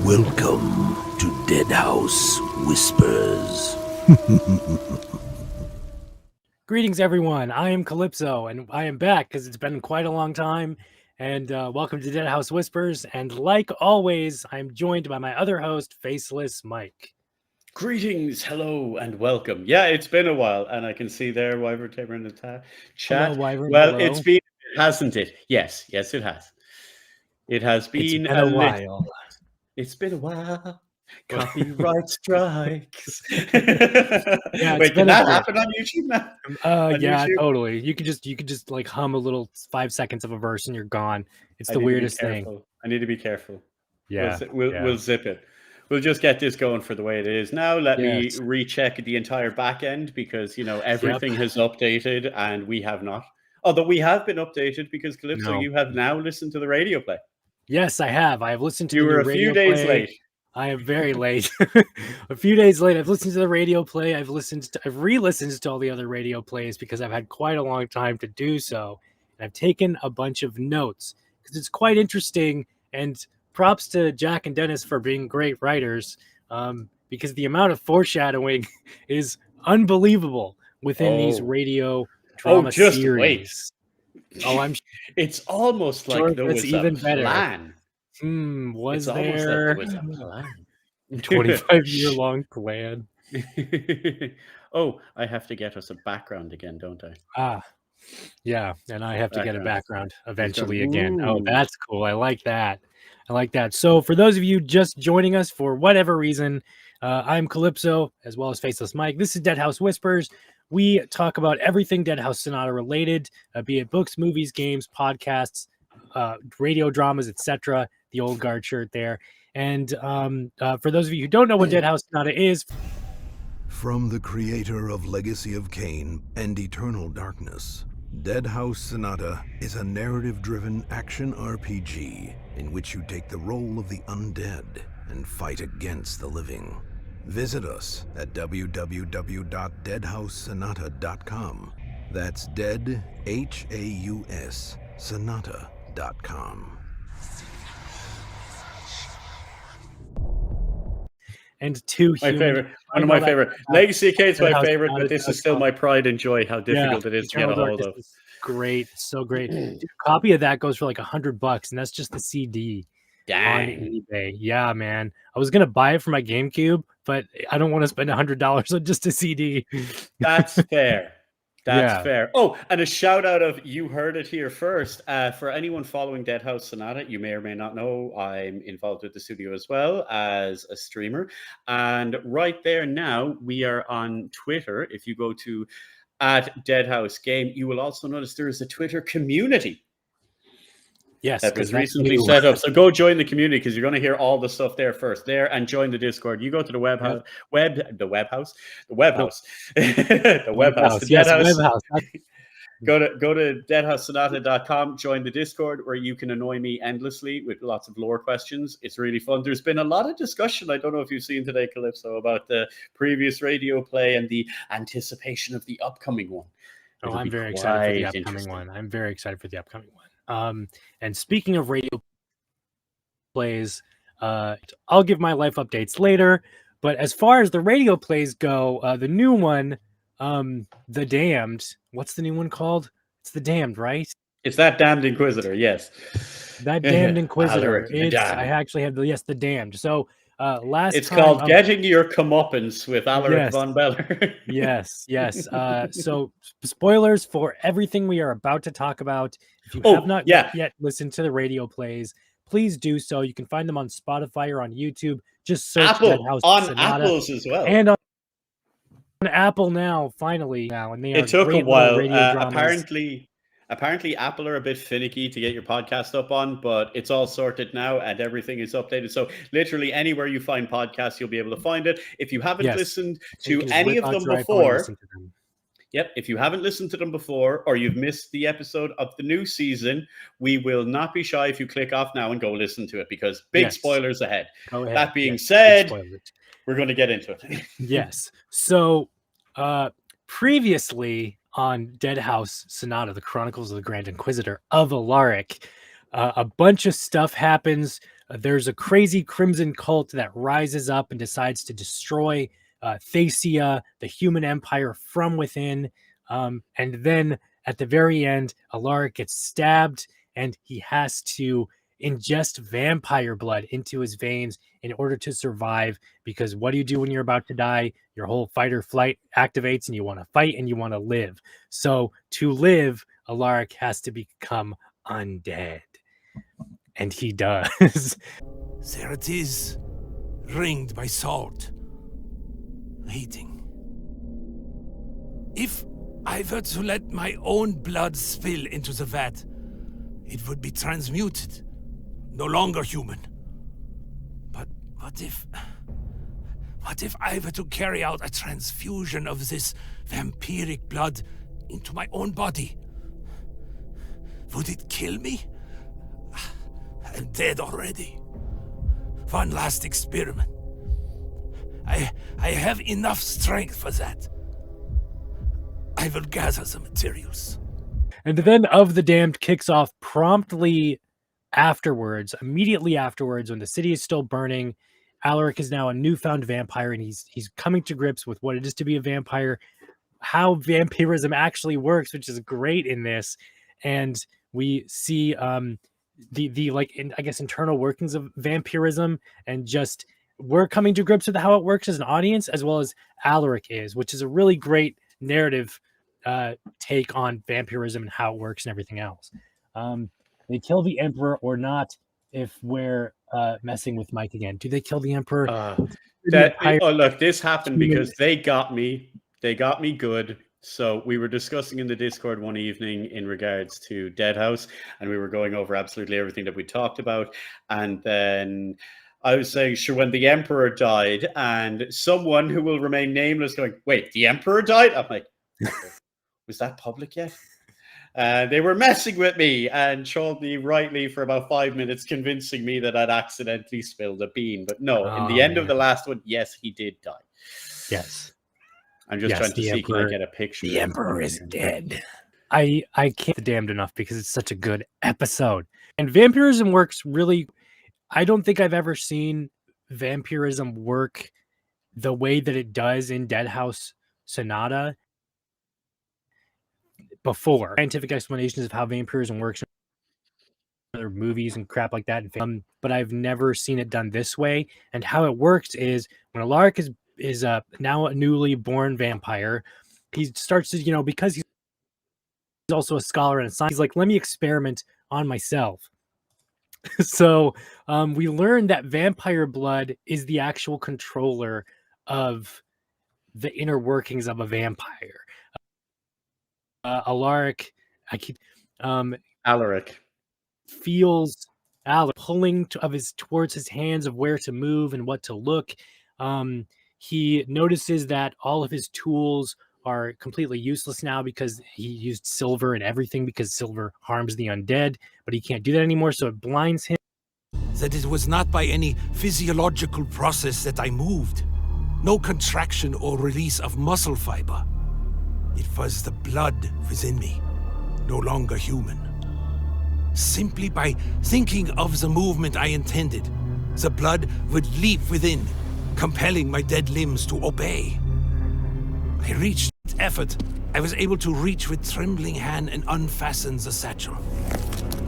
Welcome to Deadhaus Whispers. Greetings, everyone. I am Calypso, and I am back because it's been quite a long time. And welcome to Deadhaus Whispers. And like always, I'm joined by my other host, FacelessMike. Greetings, hello, and welcome. Yeah, it's been a while, and I can see there Wyvern Tamer in the chat. Hello, Wyvern. Well, hello. it's been, hasn't it? Yes, it has. It has been, a while. It's been a while. Copyright strikes. Yeah, wait, can that happen on YouTube now? Yeah, YouTube? totally. You could just like hum a little 5 seconds of a verse, and you're gone. It's the weirdest thing. I need to be careful. Yeah, we'll zip it. We'll just get this going for the way it is now. Let me recheck the entire back end because everything has updated and we have not. Although we have been updated because Calypso, you have now listened to the radio play. Yes, I have. I have listened to you the were a radio few days play. late. I am very late. A few days late. I've listened to the radio play. I've re-listened to all the other radio plays because I've had quite a long time to do so. And I've taken a bunch of notes because it's quite interesting. And props to Jack and Dennis for being great writers, because the amount of foreshadowing is unbelievable within these radio drama series. Wait. It's almost like there was even a plan. Was it's there almost like there was a plan? 25-year-long plan. Oh, I have to get us a background again, don't I? Yeah, and I have to get a background eventually again. Oh, that's cool. I like that. So for those of you just joining us for whatever reason, I'm Calypso as well as FacelessMike. This is Deadhaus Whispers. We talk about everything Deadhaus Sonata related, be it books, movies, games, podcasts, radio dramas, etc. The old guard shirt there. And for those of you who don't know what Deadhaus Sonata is, from the creator of Legacy of Kain and Eternal Darkness, Deadhaus Sonata is a narrative-driven action RPG in which you take the role of the undead and fight against the living. Visit us at www.deadhaussonata.com. That's dead, H-A-U-S, sonata.com. And two my favorite, one of my favorite. Legacy of Kain's my favorite, but this is still my pride and joy how difficult it is to get a hold of. Great, so great. Dude, a copy of that goes for like $100, and that's just the CD. Dang. On eBay. Yeah, man. I was gonna buy it for my GameCube, but I don't want to spend $100 on just a CD. That's fair. That's fair. Oh, and a shout out of you heard it here first. For anyone following Deadhaus Sonata, you may or may not know I'm involved with the studio as well as a streamer. And right there now, we are on Twitter. If you go to @Deadhaus Game, you will also notice there is a Twitter community. Yes, that was recently set up. So go join the community because you're going to hear all the stuff there first. There and join the Discord. You go to the webhouse. Go to deadhaussonata.com. Join the Discord where you can annoy me endlessly with lots of lore questions. It's really fun. There's been a lot of discussion. I don't know if you've seen today, Calypso, about the previous radio play and the anticipation of the upcoming one. Oh, I'm very excited for the upcoming one. And speaking of radio plays, I'll give my life updates later. But as far as the radio plays go, the new one, The Damned. What's the new one called? It's The Damned, right? It's that damned Inquisitor. Yes, that damned Inquisitor. Alaric, I actually have The Damned. So it's called Getting Your Comeuppance with Alaric von Beller. yes. So spoilers for everything we are about to talk about. If you have not yet listened to the radio plays, please do so. You can find them on Spotify or on YouTube. Just search Deadhaus Sonata. Apples as well. And on Apple now, finally. And they it took a while. Apparently, Apple are a bit finicky to get your podcast up on, but it's all sorted now and everything is updated. So literally anywhere you find podcasts, you'll be able to find it. If you haven't listened to any of them before, if you haven't listened to them before or you've missed the episode of the new season, we will not be shy if you click off now and go listen to it because big spoilers ahead. That being said, we're going to get into it. Yes. So previously on Deadhaus Sonata, the Chronicles of the Grand Inquisitor of Alaric, a bunch of stuff happens. there's a crazy crimson cult that rises up and decides to destroy Thacia, the human empire, from within. And then at the very end, Alaric gets stabbed and he has to ingest vampire blood into his veins in order to survive, because what do you do when you're about to die? Your whole fight or flight activates and you want to fight and you want to live. So to live, Alaric has to become undead. And he does. There it is, ringed by salt, waiting. If I were to let my own blood spill into the vat, it would be transmuted, no longer human. But what if I were to carry out a transfusion of this vampiric blood into my own body? Would it kill me? I'm dead already. One last experiment. I have enough strength for that. I will gather the materials. And then Of the Damned kicks off promptly afterwards, immediately afterwards, when the city is still burning. Alaric is now a newfound vampire, and he's coming to grips with what it is to be a vampire, how vampirism actually works, which is great in this. And we see the like, I guess, internal workings of vampirism, and just we're coming to grips with how it works as an audience, as well as Alaric is, which is a really great narrative take on vampirism and how it works and everything else. They kill the Emperor or not, if we're messing with Mike again. Do they kill the Emperor? Look, this happened because they got me good. So we were discussing in the Discord one evening in regards to Deadhaus, and we were going over absolutely everything that we talked about. And then I was saying, sure, when the Emperor died, and someone who will remain nameless going, wait, the Emperor died? I'm like, was that public yet? They were messing with me and trolled me rightly for about 5 minutes, convincing me that I'd accidentally spilled a bean. But no, in the end of the last one, yes, he did die. Yes. I'm just trying to see, can I get a picture? The Emperor is dead. I can't The Damned enough because it's such a good episode. And vampirism works really... I don't think I've ever seen vampirism work the way that it does in Deadhaus Sonata before. Scientific explanations of how vampirism works in other movies and crap like that, but I've never seen it done this way. And how it works is when Alaric is now a newly born vampire, he starts to, because he's also a scholar and a scientist, he's like, let me experiment on myself. So we learned that vampire blood is the actual controller of the inner workings of a vampire. Alaric feels Alaric pulling towards his hands of where to move and what to look. He notices that all of his tools are completely useless now because he used silver and everything, because silver harms the undead, but he can't do that anymore, so it blinds him. That it was not by any physiological process that I moved. No contraction or release of muscle fiber. It was the blood within me, no longer human. Simply by thinking of the movement I intended, the blood would leap within, compelling my dead limbs to obey. I reached effort. I was able to reach with trembling hand and unfasten the satchel.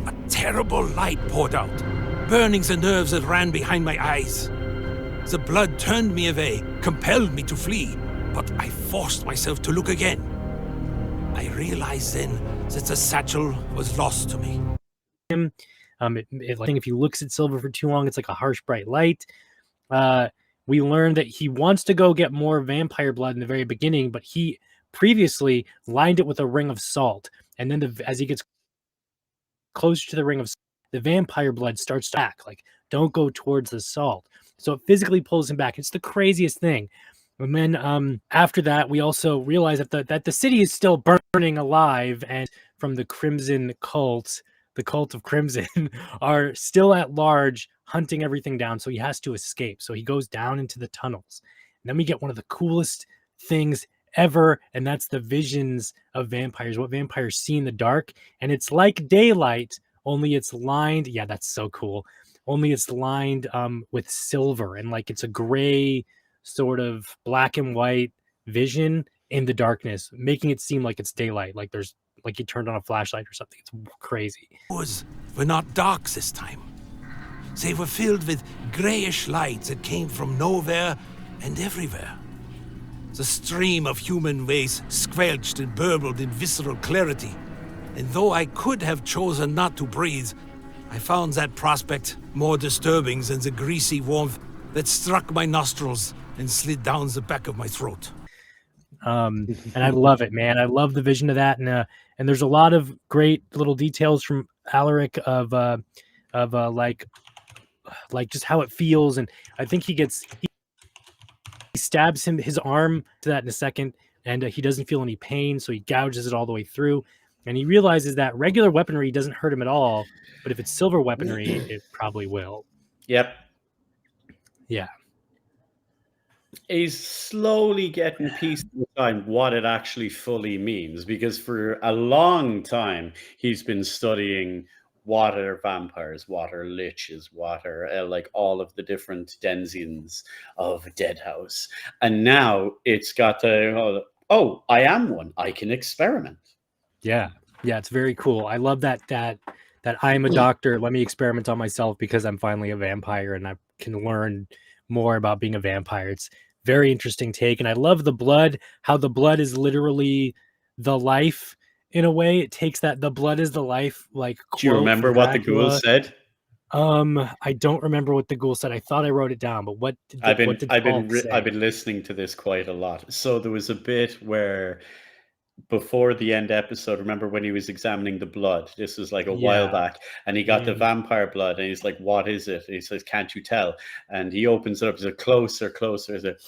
A terrible light poured out, burning the nerves that ran behind my eyes. The blood turned me away, compelled me to flee, but I forced myself to look again. I realized then that the satchel was lost to me. If he looks at silver for too long, it's like a harsh, bright light. We learned that he wants to go get more vampire blood in the very beginning, but he previously lined it with a ring of salt. And then as he gets closer to the ring of salt, the vampire blood starts to act like, don't go towards the salt. So it physically pulls him back. It's the craziest thing. And then after that, we also realize that the city is still burning alive, and from the Crimson cult, the cult of Crimson, are still at large hunting everything down. So he has to escape. So he goes down into the tunnels. And then we get one of the coolest things ever, and that's the visions of vampires, what vampires see in the dark. And it's like daylight, only it's lined. Yeah, that's so cool. only it's lined with silver, and like it's a gray sort of black and white vision in the darkness, making it seem like it's daylight, like there's like you turned on a flashlight or something. It's crazy. Were not dark this time. They were filled with grayish light that came from nowhere and everywhere. The stream of human waste squelched and burbled in visceral clarity, and though I could have chosen not to breathe, I found that prospect more disturbing than the greasy warmth that struck my nostrils and slid down the back of my throat. And I love it, man. I love the vision of that, and there's a lot of great little details from Alaric of like just how it feels, and I think he stabs his arm to that in a second, and he doesn't feel any pain, so he gouges it all the way through, and he realizes that regular weaponry doesn't hurt him at all, but if it's silver weaponry, it probably will. Yep. Yeah. He's slowly getting pieced in time what it actually fully means, because for a long time he's been studying what are vampires, what are liches, what are like all of the different denizens of Deadhaus, and now it's got to I am one, I can experiment. Yeah, it's very cool. I love that I'm a doctor, let me experiment on myself because I'm finally a vampire and I can learn more about being a vampire. It's very interesting take, and I love the blood, how the blood is literally the life in a way. It takes that the blood is the life, like, do you remember what the ghoul said? I don't remember what the ghoul said. I thought I wrote it down, but what did I've been listening to this quite a lot. So there was a bit where before the end episode, remember when he was examining the blood? This was like a while back, and he got the vampire blood, and he's like, "What is it?" And he says, "Can't you tell?" And he opens it up. He's like, "Closer, closer." He's like,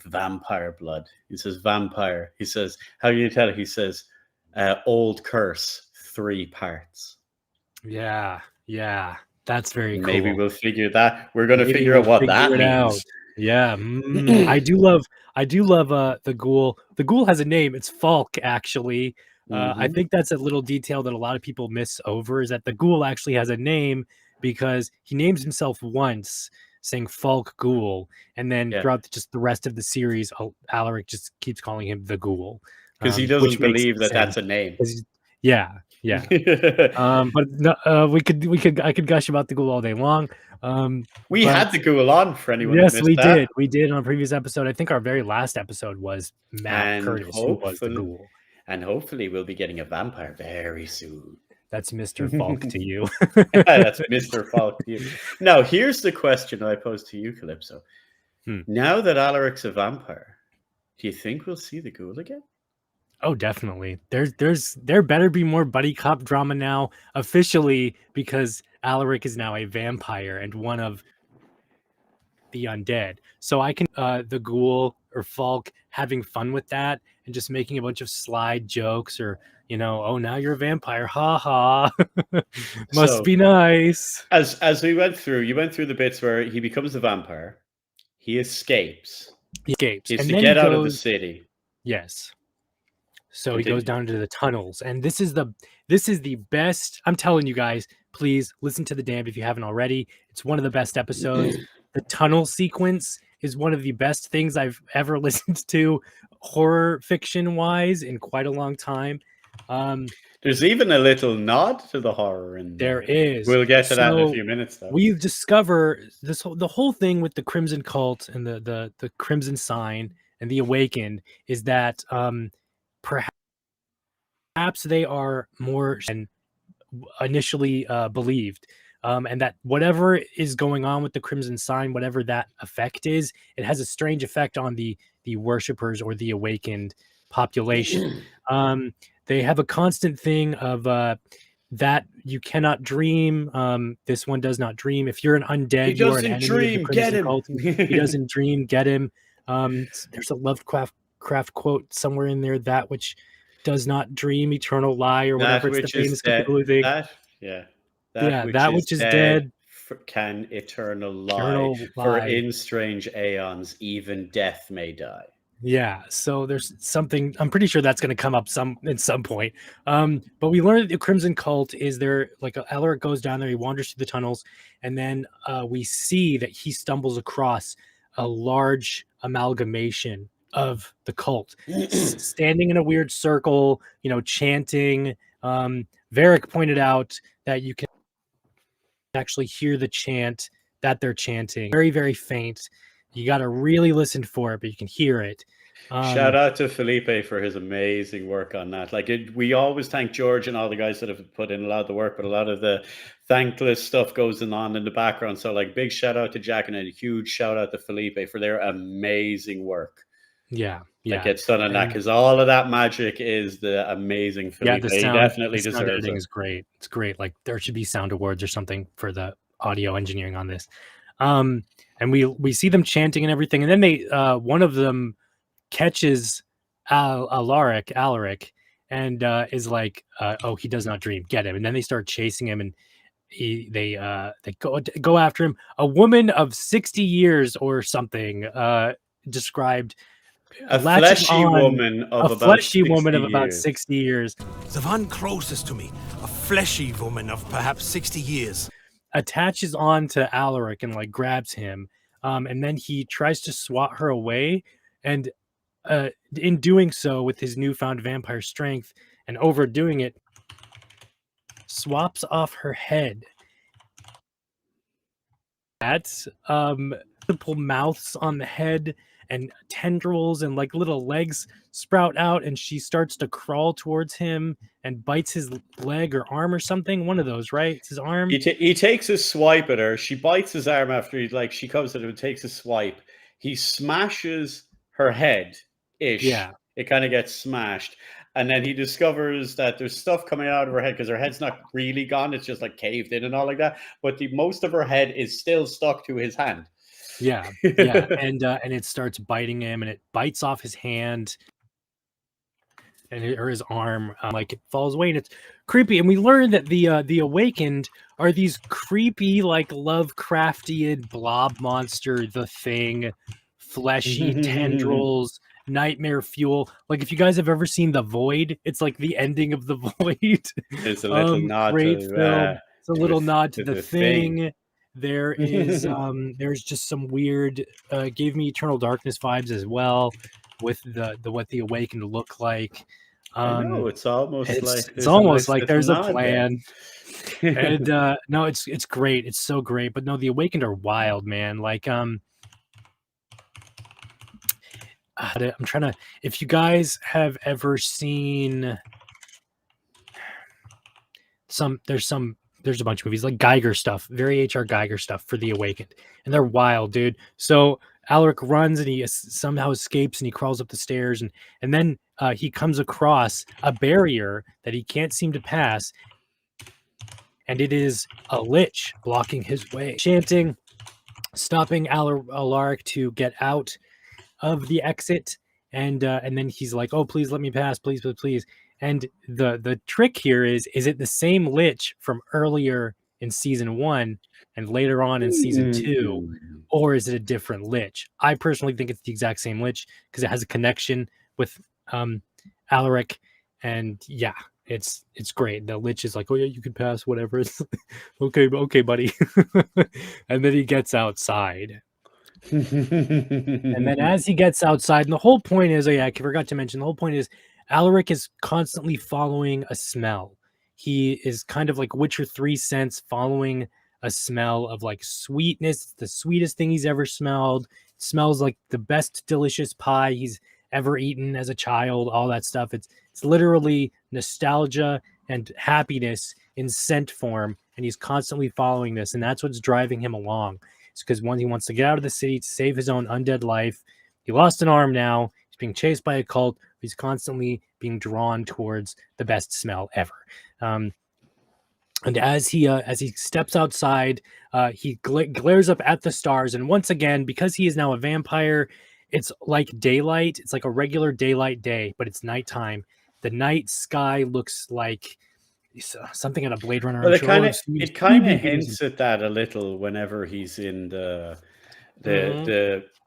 "Vampire blood." He says, "Vampire." He says, "How do you tell?" He says, "Old curse, 3 parts." Yeah, that's very cool. Maybe we'll figure that. We're going to figure out what that means. Yeah, I do love the ghoul. The ghoul has a name. It's Falk, actually. I think that's a little detail that a lot of people miss over, is that the ghoul actually has a name because he names himself once, saying Falk Ghoul, and then throughout just the rest of the series, Alaric just keeps calling him the Ghoul because he doesn't believe that that's a name. Yeah. But no, I could gush about the ghoul all day long. We had the ghoul on for anyone. Yes, we did. We did on a previous episode. I think our very last episode was Matt Curtis, who was the ghoul. And hopefully we'll be getting a vampire very soon. That's Mr. Falk to you. That's Mr. Falk to you. Now, here's the question I pose to you, Calypso. Now that Alaric's a vampire, do you think we'll see the ghoul again? Oh, definitely. There better be more buddy cop drama now, officially, because Alaric is now a vampire and one of the undead. So I can the ghoul or Falk having fun with that and just making a bunch of slide jokes, or oh, now you're a vampire, ha ha. Must be nice. As we went through, you went through the bits where he becomes a vampire, he escapes. He's to get out of the city. Yes. So he goes down into the tunnels, and this is the best. I'm telling you guys, please listen to The Damned if you haven't already. It's one of the best episodes. The tunnel sequence is one of the best things I've ever listened to, horror fiction wise, in quite a long time. There's even a little nod to the horror in there. There is. We'll get to that in a few minutes, though. We discover the whole thing with the Crimson Cult and the Crimson Sign and the Awakened is that perhaps they are more than initially believed, and that whatever is going on with the Crimson Sign, whatever that effect is, it has a strange effect on the worshippers or the awakened population. They have a constant thing of that you cannot dream. This one does not dream. If you're an undead, you're an enemy of the Crimson Cult. He doesn't dream. Get him. There's a Lovecraft quote somewhere in there, that which does not dream, eternal lie, or whatever. It's the famous Cthulhu thing. That which is dead can eternal lie. For in strange aeons, even death may die. Yeah, so there's something, I'm pretty sure that's going to come up at some point. But we learned that the Crimson Cult is there, like Alaric goes down there, he wanders through the tunnels, and then we see that he stumbles across a large amalgamation of the cult, standing in a weird circle, chanting. Varric pointed out that you can actually hear the chant that they're chanting. Very, very faint. You got to really listen for it, but you can hear it. Shout out to Felipe for his amazing work on that. We always thank George and all the guys that have put in a lot of the work, but a lot of the thankless stuff goes on in the background. So big shout out to Jack and a huge shout out to Felipe for their amazing work. Yeah. That gets done on that, because all of that magic is the amazing Felipe. Yeah, he definitely deserves it. Editing is great. It's great. There should be sound awards or something for the audio engineering on this. And we see them chanting and everything, and then they one of them catches Alaric, and is like, "Oh, he does not dream. Get him!" And then they start chasing him, and they go after him. A woman of 60 years or something described. A fleshy woman of about 60 years. The one closest to me, a fleshy woman of perhaps 60 years. Attaches on to Alaric and grabs him. And then he tries to swat her away. And in doing so, with his newfound vampire strength and overdoing it, swaps off her head. That's multiple mouths on the head, and tendrils and little legs sprout out, and she starts to crawl towards him and bites his leg or arm or something. One of those, right? It's his arm. He takes a swipe at her. She bites his arm after she comes at him and takes a swipe. He smashes her head-ish. Yeah. It kind of gets smashed. And then he discovers that there's stuff coming out of her head, because her head's not really gone. It's just caved in and all like that. But most of her head is still stuck to his hand. Yeah. And it starts biting him, and it bites off his hand or his arm. It falls away, and it's creepy. And we learn that the awakened are these creepy, Lovecraftian blob monster, the Thing, fleshy tendrils, nightmare fuel. If you guys have ever seen The Void, it's the ending of The Void. It's a little nod great to film. It's a little nod to the Thing. There is there's just some weird gave me Eternal Darkness vibes as well, with the what the Awakened look like. I know, it's almost like there's a plan. And no, it's great. It's so great. But no, the Awakened are wild, man. I'm trying to, if you guys have ever seen there's a bunch of movies Geiger stuff, very H.R. Geiger stuff for the Awakened, and they're wild, dude. So Alaric runs, and he somehow escapes, and he crawls up the stairs, and then he comes across a barrier that he can't seem to pass, and it is a lich blocking his way, chanting, stopping Alaric to get out of the exit, and then he's like, "Oh, please let me pass, please, please, please." And the trick here is it the same lich from earlier in season 1 and later on in season 2, or is it a different lich? I personally think it's the exact same lich, because it has a connection with Alaric, and yeah, it's great. The lich is like, "Oh yeah, you can pass, whatever." It's okay, buddy. And then he gets outside. And then as he gets outside, and the whole point is, I forgot to mention, the whole point is Alaric is constantly following a smell. He is kind of like Witcher 3 sense, following a smell of sweetness. It's the sweetest thing he's ever smelled. It smells like the best delicious pie he's ever eaten as a child, all that stuff. It's literally nostalgia and happiness in scent form, and he's constantly following this, and that's what's driving him along. It's because he wants to get out of the city to save his own undead life. He lost an arm now. He's being chased by a cult. He's constantly being drawn towards the best smell ever. And as he steps outside, he glares up at the stars. And once again, because he is now a vampire, it's like daylight. It's like a regular daylight day, but it's nighttime. The night sky looks like something out of Blade Runner. Well, it kind of hints at that a little whenever he's in the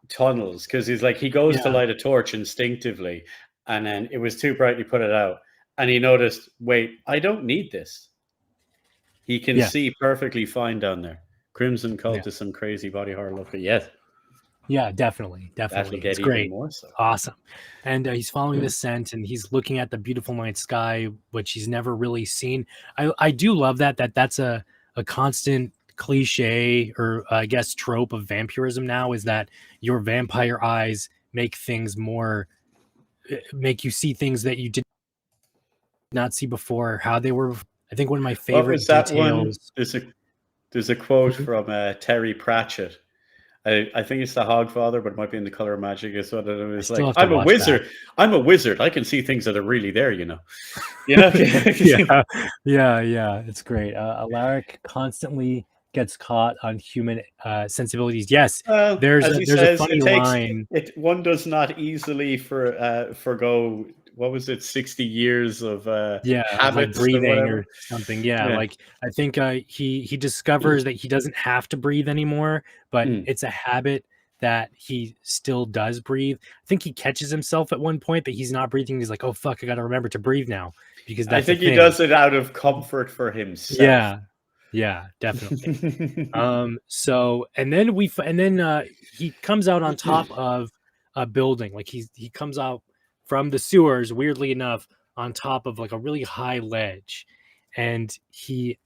tunnels, because he's like, he goes to light a torch instinctively, and then it was too bright, he put it out, and he noticed, wait, I don't need this. He can see perfectly fine down there. Crimson Cult is some crazy body horror look. Yes. Yeah, definitely. It's great. More so. Awesome. And he's following the scent, and he's looking at the beautiful night sky, which he's never really seen. I do love that's a constant cliche, or I guess trope of vampirism now, is that your vampire eyes make you see things that you did not see before, how they were. I think one of my favorite details. There's a quote from Terry Pratchett. I think it's the Hogfather, but it might be in The Color of Magic. It's what it was like. I'm a wizard. That. I'm a wizard. I can see things that are really there, you know. Yeah. It's great. Alaric constantly gets caught on human sensibilities. Yes, there's a funny line. One does not easily forgo. What was it? 60 years of like breathing or something. Like I think he discovers that he doesn't have to breathe anymore, but it's a habit that he still does breathe. I think he catches himself at one point that he's not breathing. He's like, "Oh fuck, I got to remember to breathe now," because that's I think he does it out of comfort for himself. Yeah, definitely. So and then he comes out on top of a building. Like he comes out from the sewers, weirdly enough, on top of like a really high ledge, and he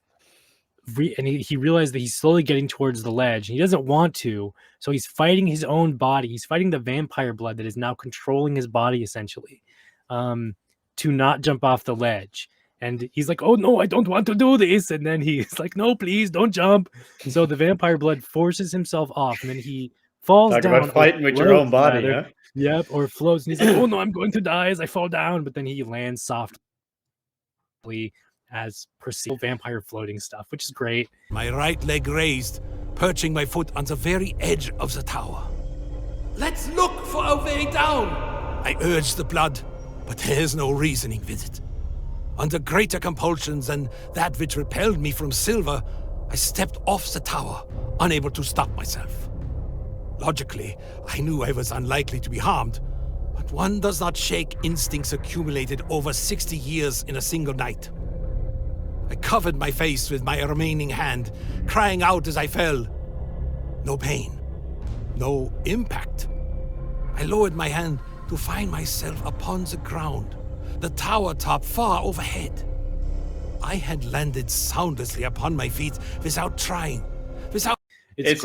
realized that he's slowly getting towards the ledge, and he doesn't want to, so he's fighting his own body. He's fighting the vampire blood that is now controlling his body, essentially, to not jump off the ledge. And he's like, "Oh no, I don't want to do this." And then he's like, "No, please don't jump." So the vampire blood forces himself off, and then he falls down. About fighting with your own body, huh? Yep, or floats, and he's like, "Oh no, I'm going to die as I fall down." But then he lands softly as perceived vampire floating stuff, which is great. My right leg raised, perching my foot on the very edge of the tower. "Let's look for a way down," I urged the blood, but there's no reasoning with it. Under greater compulsions than that which repelled me from Silver, I stepped off the tower, unable to stop myself. Logically, I knew I was unlikely to be harmed, but one does not shake instincts accumulated over 60 years in a single night. I covered my face with my remaining hand, crying out as I fell. No pain, no impact. I lowered my hand to find myself upon the ground, the tower top far overhead. I had landed soundlessly upon my feet without trying, without... It's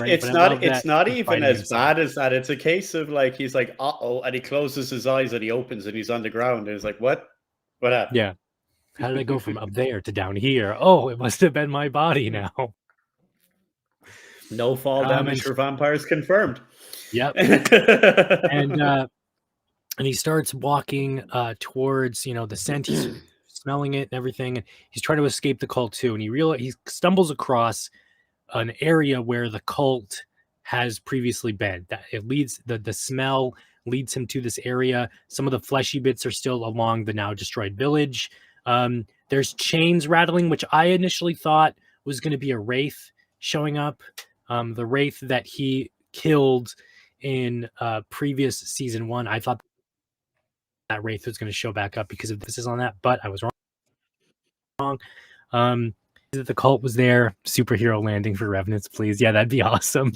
not even as bad as that. It's a case of like, he's like, uh-oh, and he closes his eyes and he opens and he's on the ground and he's like, what happened? Yeah, how did I go from up there to down here? Oh, it must have been my body now. No fall damage for vampires confirmed. Yep. And he starts walking towards the scent. He's smelling it and everything, and he's trying to escape the cult too, and he stumbles across an area where the cult has previously been. That it leads the smell leads him to this area. Some of the fleshy bits are still along the now destroyed village. There's chains rattling, which I initially thought was going to be a wraith showing up. The wraith that he killed in previous season 1. I thought that wraith was going to show back up because of this is on that, but I was wrong. The cult was there. Superhero landing for revenants, please. Yeah, that'd be awesome.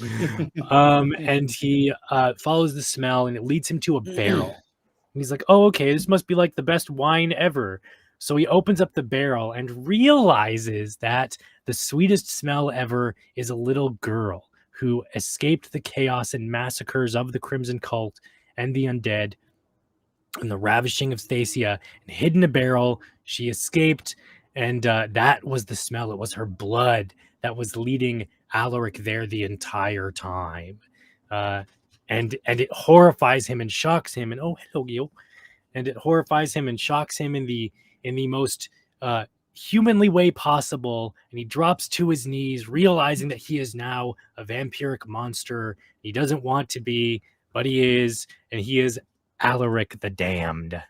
And he follows the smell, and it leads him to a barrel. And he's like, "Oh, okay, this must be like the best wine ever." So he opens up the barrel and realizes that the sweetest smell ever is a little girl who escaped the chaos and massacres of the Crimson Cult and the undead and the ravishing of Stacia, and hid in a barrel. She escaped. And that was the smell. It was her blood that was leading Alaric there the entire time. And it horrifies him and shocks him. And oh, hello, Gil. And it horrifies him and shocks him in the most humanly way possible. And he drops to his knees, realizing that he is now a vampiric monster. He doesn't want to be, but he is. And he is Alaric the Damned.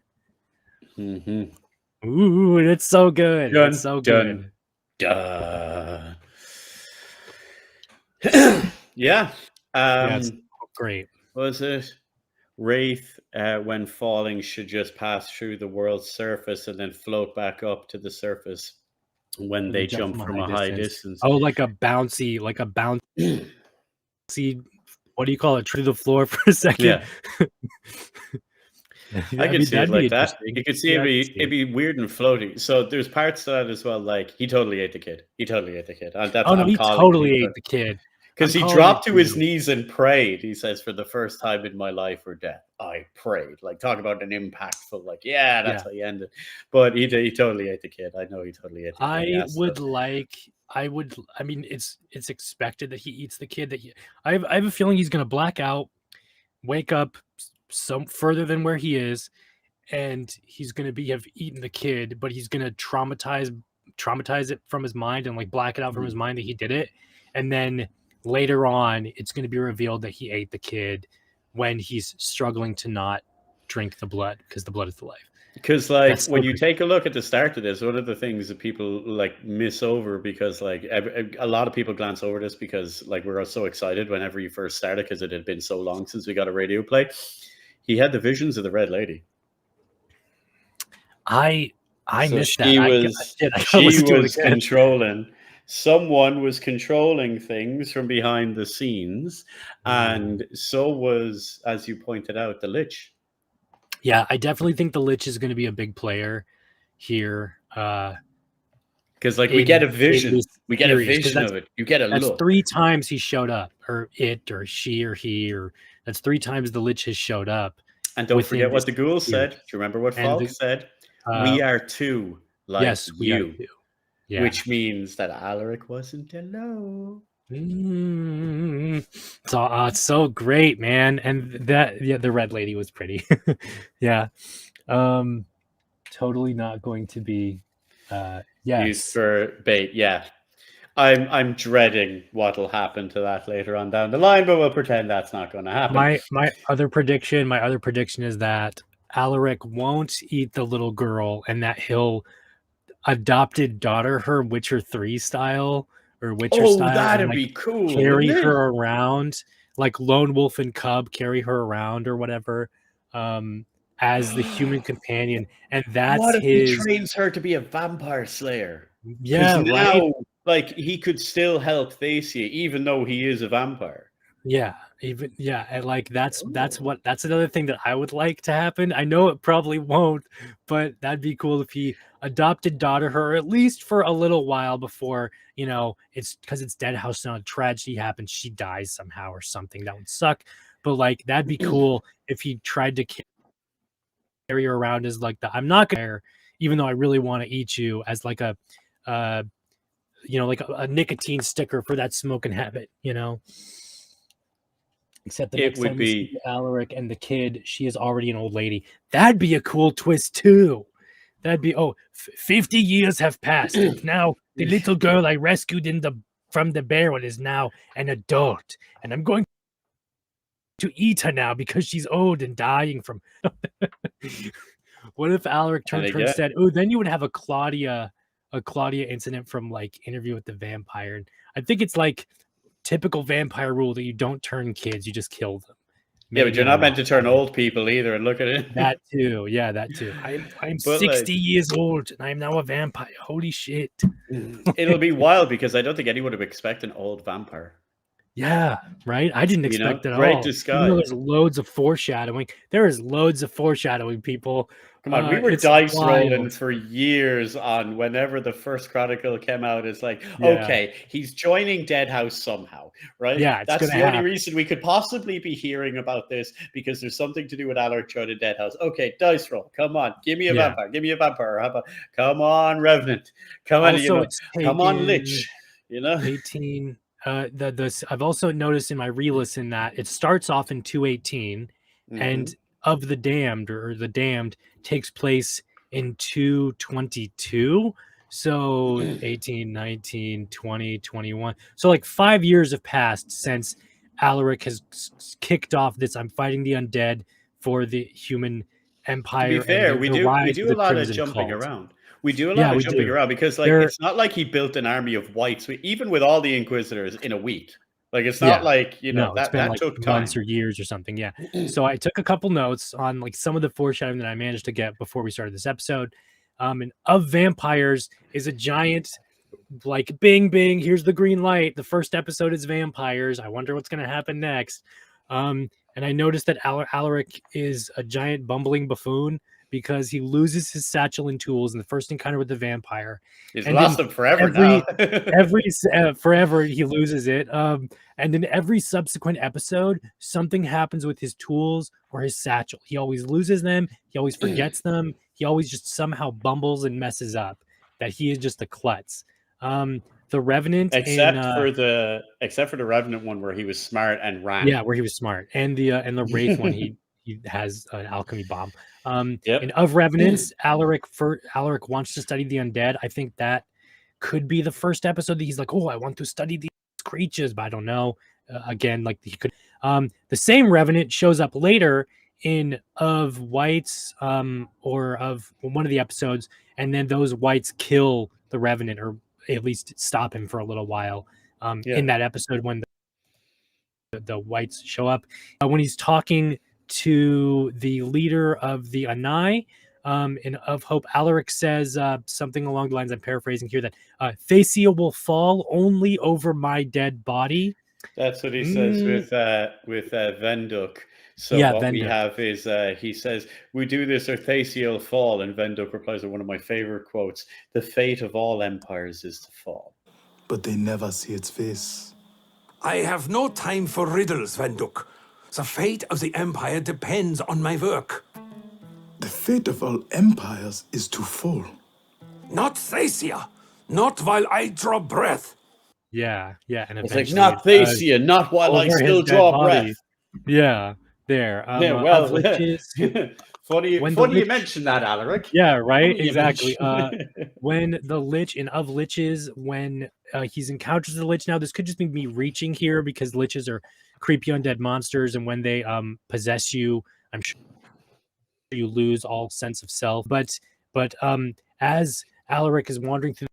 Mm-hmm. Ooh, it's so good. It's so good. Yeah. It's great. Was it Wraith, when falling, should just pass through the world's surface and then float back up to the surface when they jump from a high distance. Oh, like a bouncy, what do you call it? Through the floor for a second. Yeah. I could see it like that. You could see it'd be weird and floaty. So there's parts to that as well. Like he totally ate the kid. He totally ate the kid. He totally ate the kid. Because he dropped to his knees and prayed. He says, "For the first time in my life or death, I prayed." Like, talk about an impactful. Like, that's how he ended. But he totally ate the kid. I know he totally ate the kid. I mean, it's expected that he eats the kid. I have a feeling he's gonna black out, wake up some further than where he is, and he's gonna have eaten the kid, but he's gonna traumatize it from his mind and like black it out from his mind that he did it, and then later on it's going to be revealed that he ate the kid when he's struggling to not drink the blood because the blood is the life. Because like when you take a look at the start of this, one of the things that people like miss over, because like a lot of people glance over this because like we're so excited whenever you first started because it had been so long since we got a radio play. He had the visions of the Red Lady. I missed that. She was controlling. Someone was controlling things from behind the scenes, and so was, as you pointed out, the Lich. Yeah, I definitely think the Lich is going to be a big player here. Because like we get a vision. We get a vision of it. You get a look. That's 3 times he showed up, or it, or she, or he, or that's 3 times the Lich has showed up. And don't forget what the ghoul said. Do you remember what Falk said? We are two like you. Yeah. Which means that Alaric wasn't alone. It's so great, man. And the Red Lady was pretty. Yeah. Totally not going to be used for bait. Yeah. I'm dreading what'll happen to that later on down the line, but we'll pretend that's not going to happen. My other prediction is that Alaric won't eat the little girl and that he'll adopted daughter her Witcher 3 style or Witcher style. That'd be cool. Carry her around like Lone Wolf and Cub, carry her around or whatever, as the human companion. And that's what if he trains her to be a vampire slayer? Yeah, now, like he could still help Thacia even though he is a vampire. Yeah, and like that's another thing that I would like to happen. I know it probably won't, but that'd be cool if he adopted daughter her, at least for a little while before, it's because it's Deadhaus Sonata tragedy happens, she dies somehow or something. That would suck, but like that'd be cool if he tried to carry her around as like I'm not gonna, even though I really want to eat you, as like a like a nicotine sticker for that smoking habit, Except the next time we see Alaric and the kid, she is already an old lady. That'd be a cool twist too. That'd be 50 years have passed. Now the little girl I rescued from the barrel is now an adult, and I'm going to eat her now because she's old and dying from. What if Alaric turned to her and said, then you would have a Claudia incident from like Interview with the Vampire. And I think it's like typical vampire rule that you don't turn kids, you just kill them. Maybe but you're not meant to turn old people either. And look at it. That too. Yeah, that too. I'm 60 years old and I'm now a vampire. Holy shit. It'll be wild because I don't think anyone would expect an old vampire. Yeah, right. I didn't expect it at all. Great disguise. There's loads of foreshadowing. There is loads of foreshadowing, people. Come on, we were dice rolling for years on whenever the first Chronicle came out. It's like, okay, he's joining Deadhaus somehow, right? Yeah, that's the only reason we could possibly be hearing about this, because there's something to do with Alaric joining Deadhaus. Okay, dice roll. Come on, give me a vampire. Give me a vampire. Come on, Revenant. Come on, come on, Lich. 18. I've also noticed in my re-listen that it starts off in 218, and of the Damned or the Damned takes place in 222. So 18, 19, 20, 21. So like 5 years have passed since Alaric has kicked off this I'm fighting the undead for the human empire. To be fair, we do a lot of jumping around. We do a lot of jumping around because like it's not like he built an army of whites, even with all the Inquisitors, in a week. Like, it's not like, no, that, been that like took months time. or years or something. Yeah. So I took a couple notes on like some of the foreshadowing that I managed to get before we started this episode. And Of Vampires is a giant, like, bing, bing, here's the green light. The first episode is vampires. I wonder what's going to happen next. And I noticed that Alaric is a giant bumbling buffoon because he loses his satchel and tools in the first encounter with the vampire. He's And lost them forever now. forever he loses it. And in every subsequent episode, something happens with his tools or his satchel. He always loses them. He always forgets them. He always just somehow bumbles and messes up. That he is just a klutz. The Revenant, except for the Revenant one where he was smart and ran. Yeah, where he was smart, and the Wraith one, he has an alchemy bomb. And Of Revenants, Alaric wants to study the undead. I think that could be the first episode that he's like, oh, I want to study these creatures, but I don't know. Again, like he could. The same Revenant shows up later in Of Whites, or of one of the episodes, and then those Whites kill the Revenant, or at least stop him for a little while. In that episode when the Whites show up, when he's talking to the leader of the Anai, in Of Hope, Alaric says something along the lines, I'm paraphrasing here, that Thacia will fall only over my dead body. That's what he says with Venduk. So what we have is he says, we do this or Thacia will fall, and Venduk replies with one of my favorite quotes, the fate of all empires is to fall. But they never see its face. I have no time for riddles, Venduk. The fate of the Empire depends on my work. The fate of all empires is to fall. Not Thacia. Not while I draw breath. Yeah, and it's like, not Thacia, not while I still draw breath. Yeah, there. Funny you mentioned that, Alaric. Yeah, right, exactly. When the Lich, in Of Liches, when he's encounters the Lich, now this could just be me reaching here because Liches are creepy undead monsters, and when they possess you, I'm sure you lose all sense of self. But as Alaric is wandering through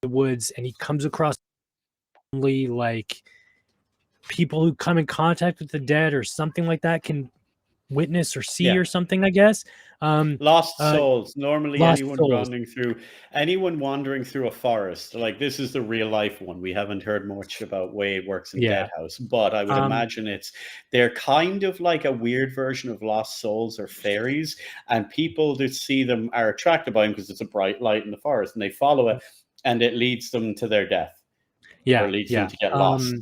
the woods and he comes across only like people who come in contact with the dead or something like that can witness or see or something, I guess. Lost souls. Normally anyone wandering through a forest, like this is the real life one. We haven't heard much about way it works in Deadhaus, but I would imagine they're kind of like a weird version of lost souls or fairies, and people that see them are attracted by them because it's a bright light in the forest, and they follow it, and it leads them to their death. Or leads them to get lost.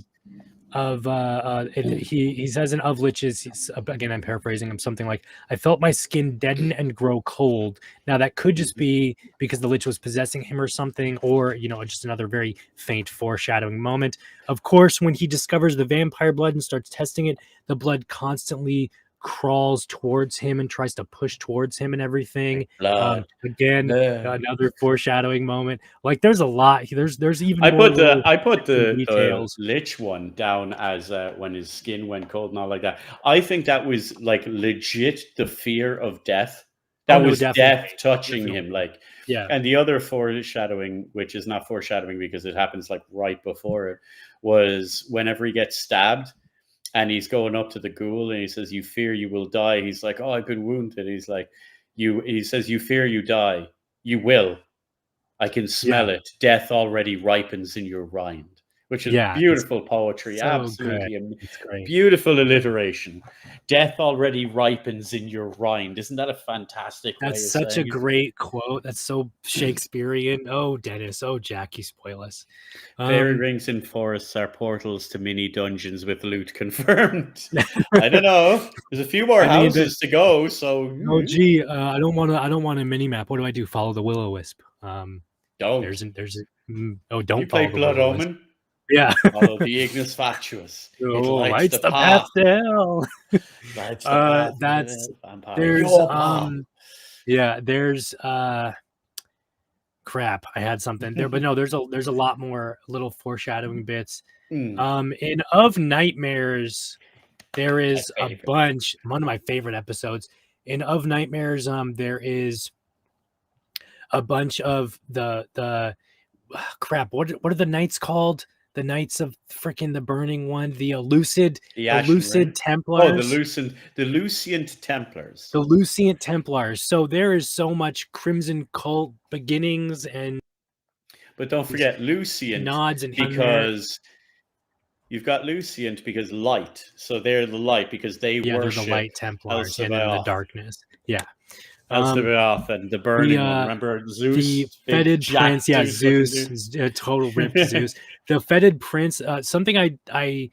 He says in Of Liches, again, I'm paraphrasing him, something like, I felt my skin deaden and grow cold. Now that could just be because the Lich was possessing him or something, or just another very faint foreshadowing moment. Of course, when he discovers the vampire blood and starts testing it, the blood constantly crawls towards him and tries to push towards him and everything. Again, another foreshadowing moment. Like there's a lot. There's even I more put the Lich one down as when his skin went cold and all like that. I think that was like legit the fear of death. That was death touching him. Like, and the other foreshadowing, which is not foreshadowing because it happens like right before it, was whenever he gets stabbed. And he's going up to the ghoul and he says, you fear you will die. He's like, oh, I've been wounded. He's like, he says, you fear you die. You will. I can smell it. Death already ripens in your rind. Which is beautiful poetry. So absolutely beautiful alliteration. Death already ripens in your rind. Isn't that a fantastic way? That's such a great quote. That's so Shakespearean. Oh, Dennis. Oh, Jack, you spoil us. Fairy rings in forests are portals to mini dungeons with loot confirmed. I don't know. There's a few more houses to go. So I don't want a mini map. What do I do? Follow the Will-O-Wisp. Don't. Don't play Blood Omen. Yeah. Follow the Ignis Fatuus. Lights the path to hell. Lights the path that's there's crap. I had something there, but no, there's a lot more little foreshadowing bits. In Of Nightmares, there is a bunch. One of my favorite episodes. In Of Nightmares, there is a bunch of the crap. What are the knights called? the Knights of freaking the Burning One, the Lucid Templars. Oh, the Lucient Templars. The Lucient Templars. So there is so much Crimson Cult beginnings but don't forget Lucient nods and because you've got Lucient because light. So they're the light because they worship the light Templars and then the darkness. Yeah. Elsabaoth and the Burning One. Remember Zeus? The Fetid Prince. Yeah, Zeus. Total ripped Zeus. The Fetid Prince. Something I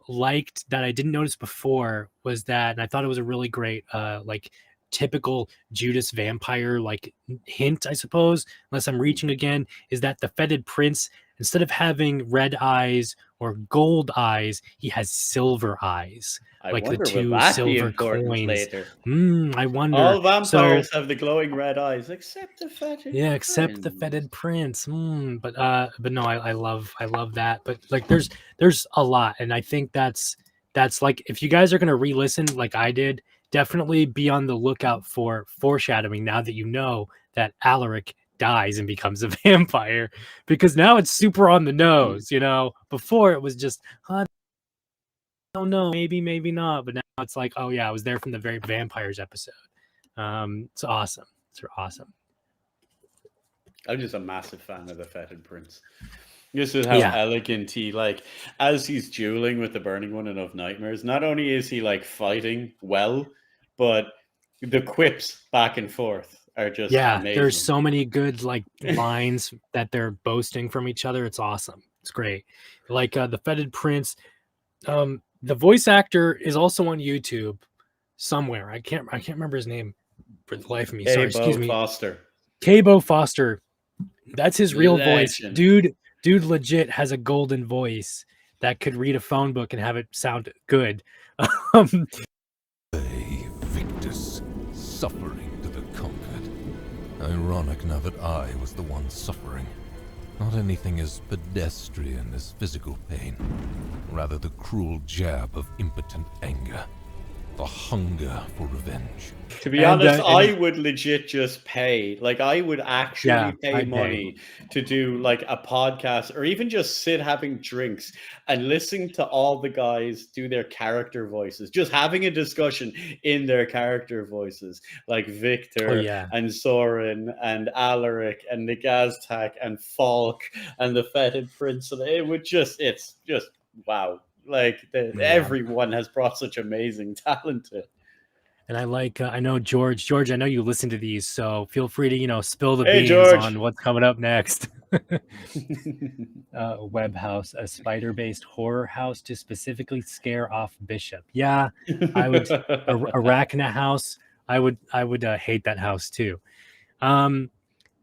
liked that I didn't notice before was that, and I thought it was a really great, like typical Judas vampire like hint, I suppose, unless I'm reaching again, is that the Fetid Prince, instead of having red eyes or gold eyes, he has silver eyes. Like the two silver coins. Later. I wonder. All vampires have the glowing red eyes, except the Fetid Prince. Except the Fetid Prince. But no, I love that. But like, there's a lot, and I think that's like, if you guys are gonna re-listen, like I did, definitely be on the lookout for foreshadowing. Now that you know that Alaric dies and becomes a vampire, because now it's super on the nose. Before it was just, I don't know, maybe not, but now it's like, oh yeah, I was there from the very vampires episode. It's awesome. It's awesome. I'm just a massive fan of the Fetid Prince. This is how elegant he, like, as he's dueling with the Burning One in Of Nightmares, not only is he like fighting well, but the quips back and forth are just amazing. There's so many good like lines that they're boasting from each other. It's awesome. It's great. Like the Fetid Prince. The voice actor is also on YouTube somewhere. I can't remember his name for the life of me. Sorry, excuse me. Cabo Foster. That's his real voice. Dude legit has a golden voice that could read a phone book and have it sound good. Victus, suffering to the conquered. Ironic now that I was the one suffering. Not anything as pedestrian as physical pain, rather the cruel jab of impotent anger, the hunger for revenge. To be honest, I would legit just pay. Like, I would actually pay money to do like a podcast, or even just sit having drinks and listen to all the guys do their character voices, just having a discussion in their character voices, like Victor and Soren and Alaric and the Gaztak and Falk and the Fetid Prince. And it's just wow. Like everyone has brought such amazing talent to it. And I like, I know George, I know you listen to these, so feel free to, spill the beans on what's coming up next. Web house, a spider-based horror house to specifically scare off Bishop. Yeah, I would, Arachna house, I would hate that house too. And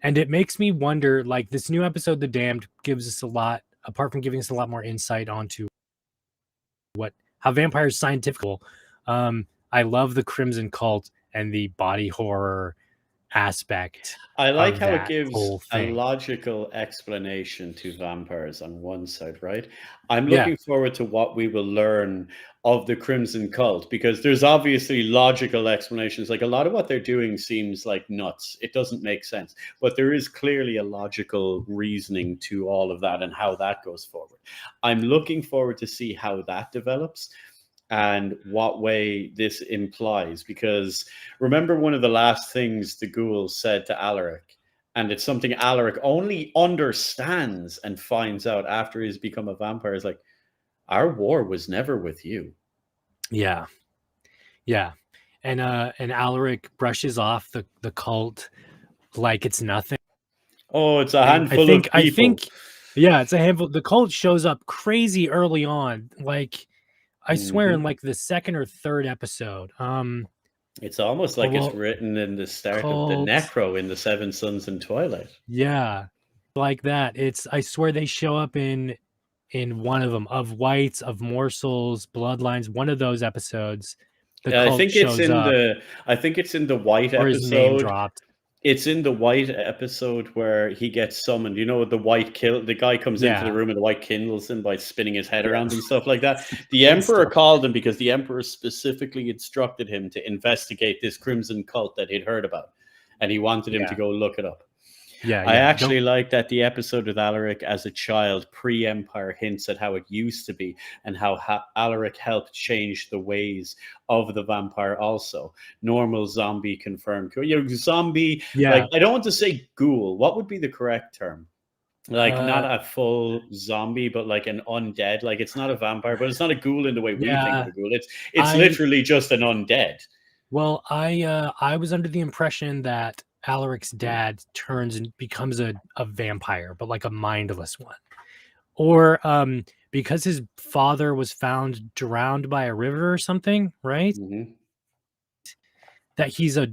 it makes me wonder, like, this new episode, The Damned, gives us a lot, apart from giving us a lot more insight onto how vampires scientifically. I love the Crimson Cult and the body horror aspect. I like how it gives a logical explanation to vampires on one side, right? I'm looking forward to what we will learn of the Crimson Cult, because there's obviously logical explanations. Like, a lot of what they're doing seems like nuts. It doesn't make sense, but there is clearly a logical reasoning to all of that and how that goes forward. I'm looking forward to see how that develops and what way this implies, because remember, one of the last things the ghouls said to Alaric, and it's something Alaric only understands and finds out after he's become a vampire, is like, our war was never with you. Yeah. And Alaric brushes off the cult like it's nothing. Oh, it's a handful of people. I think it's a handful. The cult shows up crazy early on, like, I swear, in like the second or third episode. It's almost like it's written in the start of the Necro in the Seven Sons and Twilight. Yeah, like that. I swear they show up in one of them, of Whites, of Morsels, Bloodlines. One of those episodes. I think it's in the White episode. His name dropped. It's in the White episode where he gets summoned. The the guy comes into the room and the White kindles him by spinning his head around and stuff like that. The Emperor called him because the Emperor specifically instructed him to investigate this Crimson Cult that he'd heard about, and he wanted him to go look it up. I actually like that the episode with Alaric as a child, pre-Empire, hints at how it used to be and how Alaric helped change the ways of the vampire also. Normal zombie confirmed. Zombie, like, I don't want to say ghoul. What would be the correct term? Like, not a full zombie, but like an undead. Like, it's not a vampire, but it's not a ghoul in the way we think of a ghoul. It's literally just an undead. Well, I was under the impression that Alaric's dad turns and becomes a vampire, but like a mindless one. Or because his father was found drowned by a river or something, right? Mm-hmm. That he's a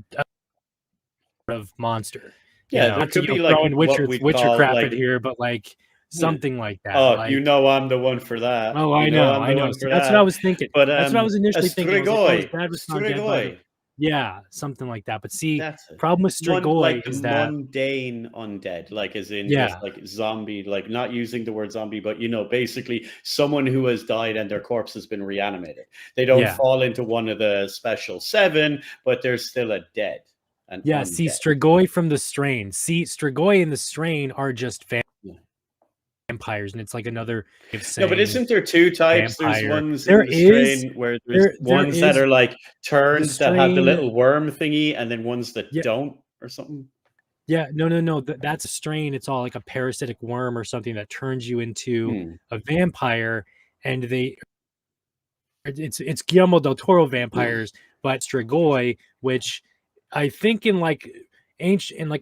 monster. Yeah, there could be like Witcher crap in here, but like something like that. Oh, like, I'm the one for that. Oh, I know. So that's what I was thinking. But that's what I was initially thinking. Strigoi. Yeah, something like that. But see, problem with Strigoi is that mundane undead, like as in just like zombie, like not using the word zombie, but basically someone who has died and their corpse has been reanimated. They don't fall into one of the special 7, but they're still a dead. Undead. See, Strigoi from the strain. See, Strigoi and the strain are just vampires, and it's like another. No, but isn't there 2 types? Vampire. There's ones in the strain where there's ones that are like turned that have the little worm thingy, and then ones that don't, or something. Yeah, no. That's a strain. It's all like a parasitic worm or something that turns you into a vampire, and it's Guillermo del Toro vampires, but Strigoi, which I think in like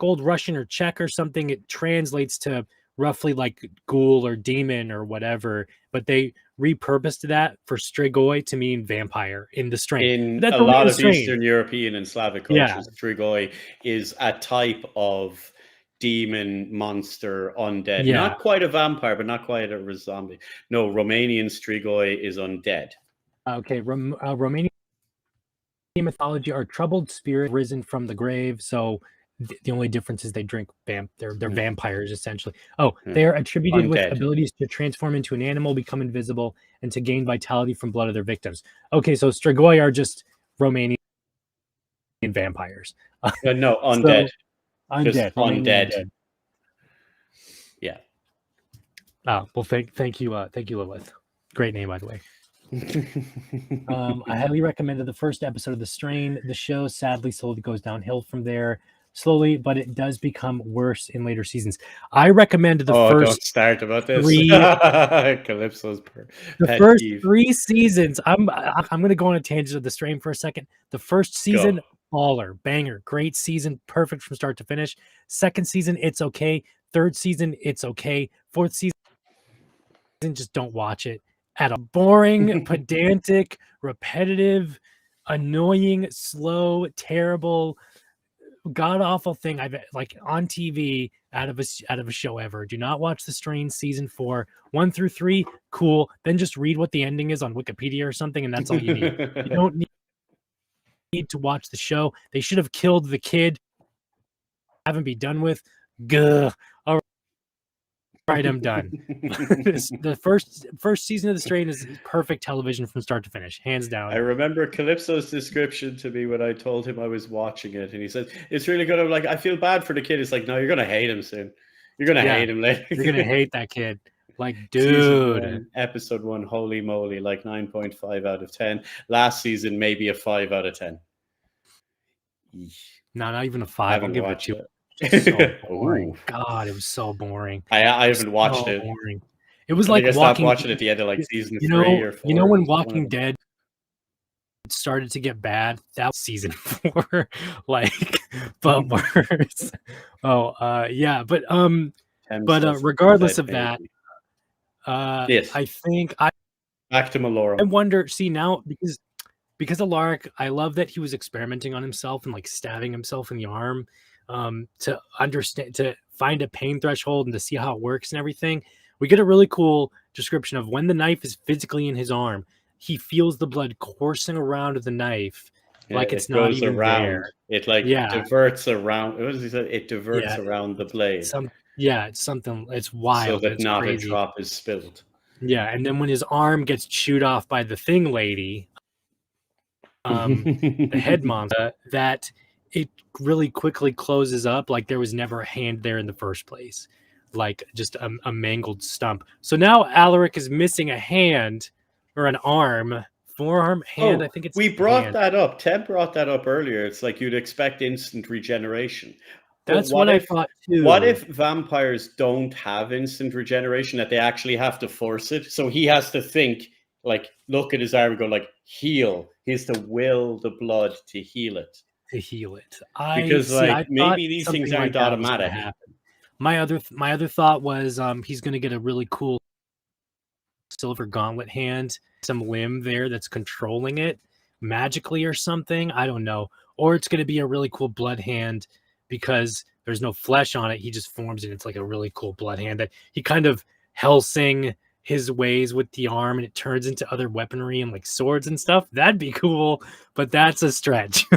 old Russian or Czech or something, it translates to roughly like ghoul or demon or whatever, but they repurposed that for Strigoi to mean vampire in the strain. In a lot of Eastern European and Slavic cultures, Strigoi is a type of demon, monster, undead. Not quite a vampire, but not quite a zombie. No, Romanian Strigoi is undead. Okay, Romanian mythology are troubled spirits risen from the grave. So the only difference is they drink they're vampires essentially. They're attributed with abilities to transform into an animal, become invisible, and to gain vitality from blood of their victims. Okay, so Strigoi are just Romanian vampires. No, undead. Undead. Undead. Yeah. Well, thank you, Lilith. Great name, by the way. I highly recommended the first episode of The Strain. The show sadly slowly goes downhill from there. Slowly, but it does become worse in later seasons. I recommend the first. Don't start about this. Calypso's the first 3 seasons. I'm going to go on a tangent of The Strain for a second. The first season, baller, banger, great season, perfect from start to finish. Second season, it's okay. Third season, it's okay. Fourth season, just don't watch it. At a boring, pedantic, repetitive, annoying, slow, terrible, god awful thing I've like on TV out of a show ever. Do not watch The Strain season 4, 1 through 3. Cool. Then just read what the ending is on Wikipedia or something, and that's all you need. You don't need to watch the show. They should have killed the kid. Haven't be done with. Gah. All right, I'm done. The first season of The Strain is perfect television from start to finish, hands down. I remember Calypso's description to me when I told him I was watching it, and he said, it's really good. I'm like, I feel bad for the kid. It's like, no, you're going to hate him soon. You're going to hate him later. You're going to hate that kid. Like, dude. Episode 1, holy moly, like 9.5 out of 10. Last season, maybe a 5 out of 10. No, not even a 5. I'll give it a 2. So boring. God, it was so boring. I haven't watched it. Boring. It was like I stopped watching at the end of like season 3 or 4. You know when Walking Dead started to get bad? That was season 4. Like, but worse. But regardless of that, I think back to Malora. I wonder. See now because Alaric, I love that he was experimenting on himself and like stabbing himself in the arm. To understand, to find a pain threshold and to see how it works and everything. We get a really cool description of when the knife is physically in his arm, he feels the blood coursing around the knife like it's not even there. It diverts around. What does he say? It diverts around the blade. It's something. It's wild. So that not a drop is spilled. Yeah, and then when his arm gets chewed off by the thing lady, the head monster, that it really quickly closes up like there was never a hand there in the first place, like just a mangled stump. So now Alaric is missing a hand or an arm, forearm, hand. I think it's we brought hand. that up. Ted brought that up earlier. It's like you'd expect instant regeneration. That's what I thought too. What if vampires don't have instant regeneration, that they actually have to force it? So he has to think, like, look at his arm and go, like, heal. He has to will the blood to heal it. Because like, maybe these things aren't automatic. My other thought was he's going to get a really cool silver gauntlet hand, some limb there that's controlling it magically or something. I don't know. Or it's going to be a really cool blood hand because there's no flesh on it. He just forms it. It's like a really cool blood hand that he kind of Helsing his ways with the arm and it turns into other weaponry and like swords and stuff. That'd be cool, but that's a stretch,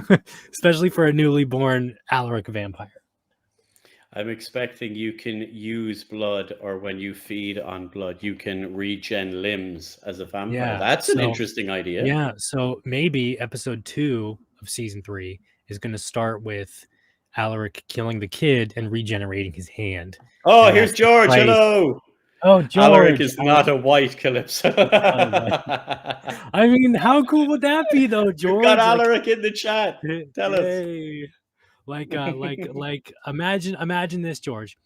especially for a newly born Alaric vampire. I'm expecting you can use blood, or when you feed on blood, you can regen limbs as a vampire. Yeah, that's an interesting idea. Yeah, so maybe episode 2 of season 3 is going to start with Alaric killing the kid and regenerating his hand. Oh, here's George. Hello. Oh, George. Alaric is not a white Calypso. I mean, how cool would that be, though, George? We've got Alaric in the chat. Tell us. Like imagine this, George,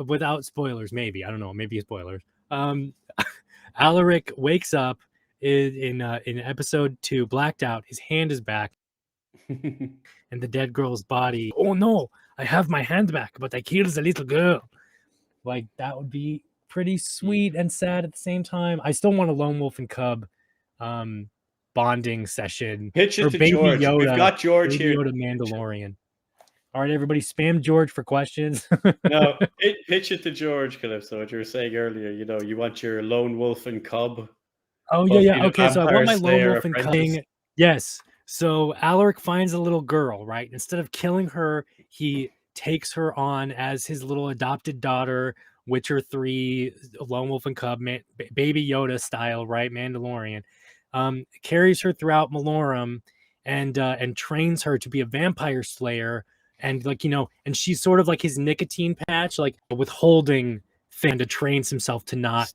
without spoilers, maybe. I don't know, maybe spoilers. Alaric wakes up in episode 2, blacked out. His hand is back, and the dead girl's body. Oh no, I have my hand back, but I killed the little girl. Like, that would be pretty sweet and sad at the same time. I still want a lone wolf and cub bonding session. Pitch it to George. Yoda, we've got George here. Yoda Mandalorian. All right, everybody, spam George for questions. No, pitch it to George, Calypso. What you were saying earlier, you want your lone wolf and cub. Oh, yeah. Okay, so I want my lone wolf and cub. Yes. So Alaric finds a little girl, right? Instead of killing her, he takes her on as his little adopted daughter, Witcher 3, lone wolf and cub, baby Yoda style, right? Mandalorian. Carries her throughout Malorum and trains her to be a vampire slayer. And and she's sort of like his nicotine patch, like withholding thing to train himself to not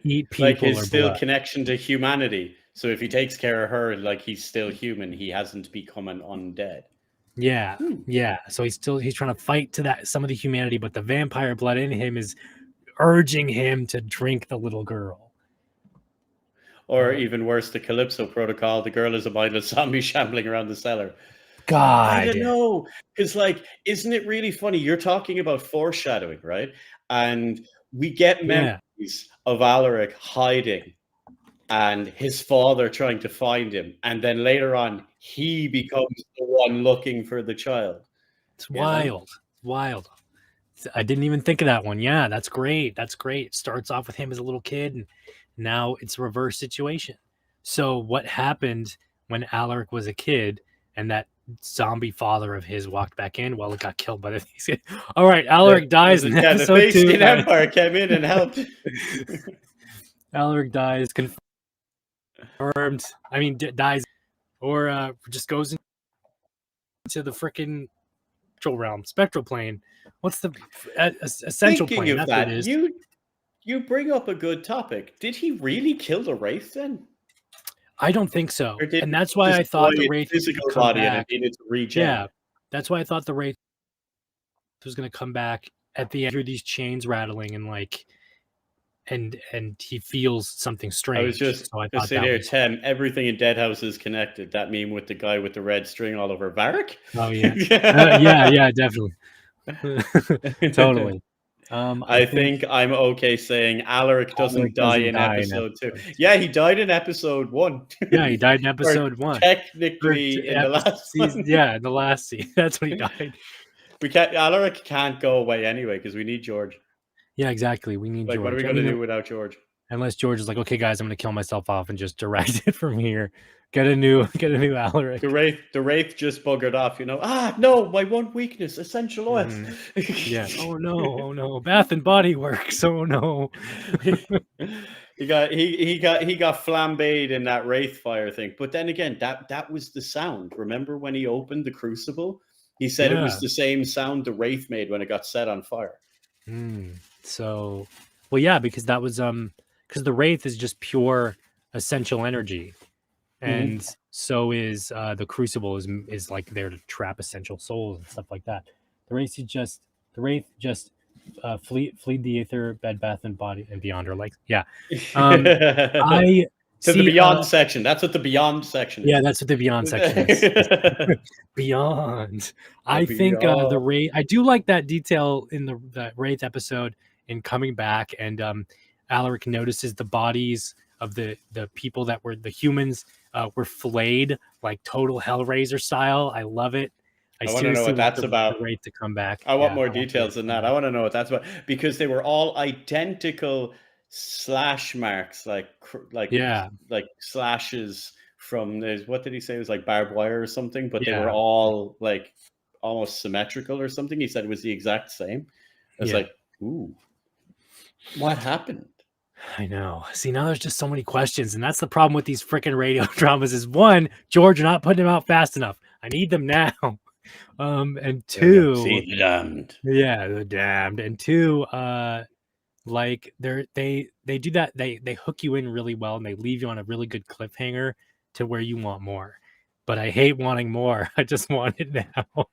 eat people. Like his blood. Connection to humanity. So if he takes care of her, like, he's still human. He hasn't become an undead. Yeah. So he's trying to fight to some of the humanity, but the vampire blood in him is urging him to drink the little girl. Or even worse, the Calypso protocol. The girl is a mindless zombie shambling around the cellar. God, I don't know, because isn't it really funny? You're talking about foreshadowing, right? And we get memories of Alaric hiding and his father trying to find him, and then later on he becomes the one looking for the child. It's wild. I didn't even think of that one. Yeah, that's great. It starts off with him as a little kid, and now it's a reverse situation. So what happened when Alaric was a kid and that zombie father of his walked back in? Well, it got killed by the all right, Alaric dies in episode 2. The Face Empire came in and helped. Alaric dies, confirmed. I mean, dies, or just goes into the freaking spectral plane. What's the essential plane? That's what it is. You bring up a good topic. Did he really kill the Wraith then? I don't think so, and that's why I thought the Wraith physical body and it needed to regen. Yeah, that's why I thought the Wraith was going to come back at the end of these chains rattling and he feels something strange. I was just sitting here, Tim. Everything in Deadhaus is connected. That meme with the guy with the red string all over Varric. Oh yeah, yeah, definitely, totally. I think I'm okay saying Alaric doesn't die in episode 2. Yeah, he died in episode 1. Yeah, he died in episode 1. Technically, in the last season. Yeah, in the last season. That's when he died. Alaric can't go away anyway because we need George. Yeah, exactly. We need George. What are we going to do without George? Unless George is like, okay, guys, I'm going to kill myself off and just direct it from here. Get a new Alaric. The Wraith just buggered off, no, my one weakness, essential oils. Yeah. Oh no. Bath and Body Works. Oh no. he got flambéed in that Wraith fire thing. But then again, that was the sound. Remember when he opened the crucible He said it was the same sound the Wraith made when it got set on fire. So, well, yeah, because that was because the Wraith is just pure essential energy, and so is the Crucible is like there to trap essential souls and stuff like that. The Wraith just fleed the Aether, Bed Bath and Body and Beyond, or like I. To the Beyond section. That's what the Beyond section is. Yeah, that's what the Beyond section is. Beyond. I think the Wraith. I do like that detail in the Wraith episode in coming back, and Alaric notices the bodies of the people that were the humans were flayed like total Hellraiser style. I love it. I want to know what that's about. Wraith to come back. I want more details than that. I want to know what that's about, because they were all identical slash marks, like slashes from what did he say? It was like barbed wire or something, but they were all like almost symmetrical or something. He said it was the exact same. I was like, ooh, what happened? I know. See, now there's just so many questions, and that's the problem with these freaking radio dramas. Is one, George, you're not putting them out fast enough. I need them now. And two, the Damned. Yeah, the Damned. And two, like they do that. They hook you in really well, and they leave you on a really good cliffhanger to where you want more. But I hate wanting more. I just want it now.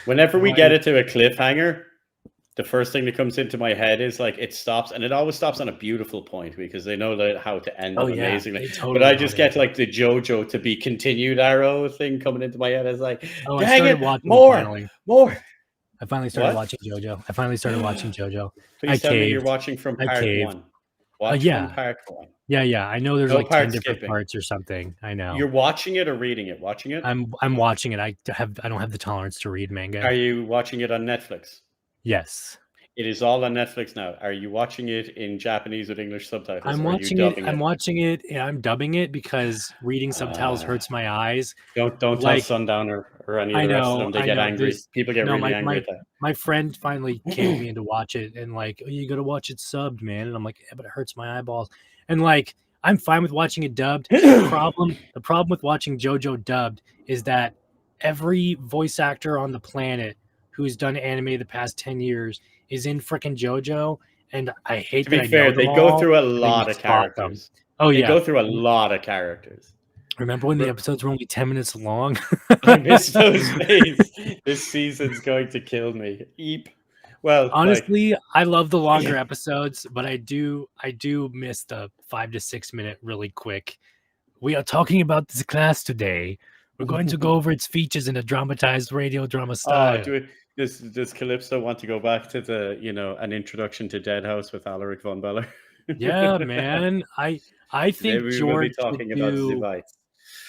Whenever we get it to a cliffhanger, the first thing that comes into my head is like it stops, and it always stops on a beautiful point because they know how to end it amazingly. Totally, but I just get like the JoJo to be continued arrow thing coming into my head. It's like, dang it, more. I finally started watching JoJo. Please tell me you're watching from part one. From part one. Yeah. I know there's like 10 different parts or something. I know. You're watching it or reading it? Watching it? I'm watching it. I don't have the tolerance to read manga. Are you watching it on Netflix? Yes. It is all on Netflix now. Are you watching it in Japanese with English subtitles? I'm watching it. And I'm dubbing it because reading subtitles hurts my eyes. Don't tell Sundowner or any of the rest of them. They get angry. People get really angry at that. My friend finally came me in to watch it, and like, oh, you got to watch it subbed, man. And I'm like, yeah, but it hurts my eyeballs. And like, I'm fine with watching it dubbed. The problem with watching JoJo dubbed is that every voice actor on the planet who's done anime the past 10 years is in freaking JoJo, and I hate to be fair, they go through a lot of characters. Oh yeah, they go through a lot of characters. Remember when the episodes were only 10 minutes long? I miss those days. This season's going to kill me. Eep. Well, honestly, I love the longer episodes, but I do miss the 5 to 6 minute really quick. We are talking about this class today. We're going to go over its features in a dramatized radio drama style. Does Calypso want to go back to the, an introduction to Deadhaus with Alaric von Beller? Yeah, man. I think Maybe George we'll be talking about Zivites.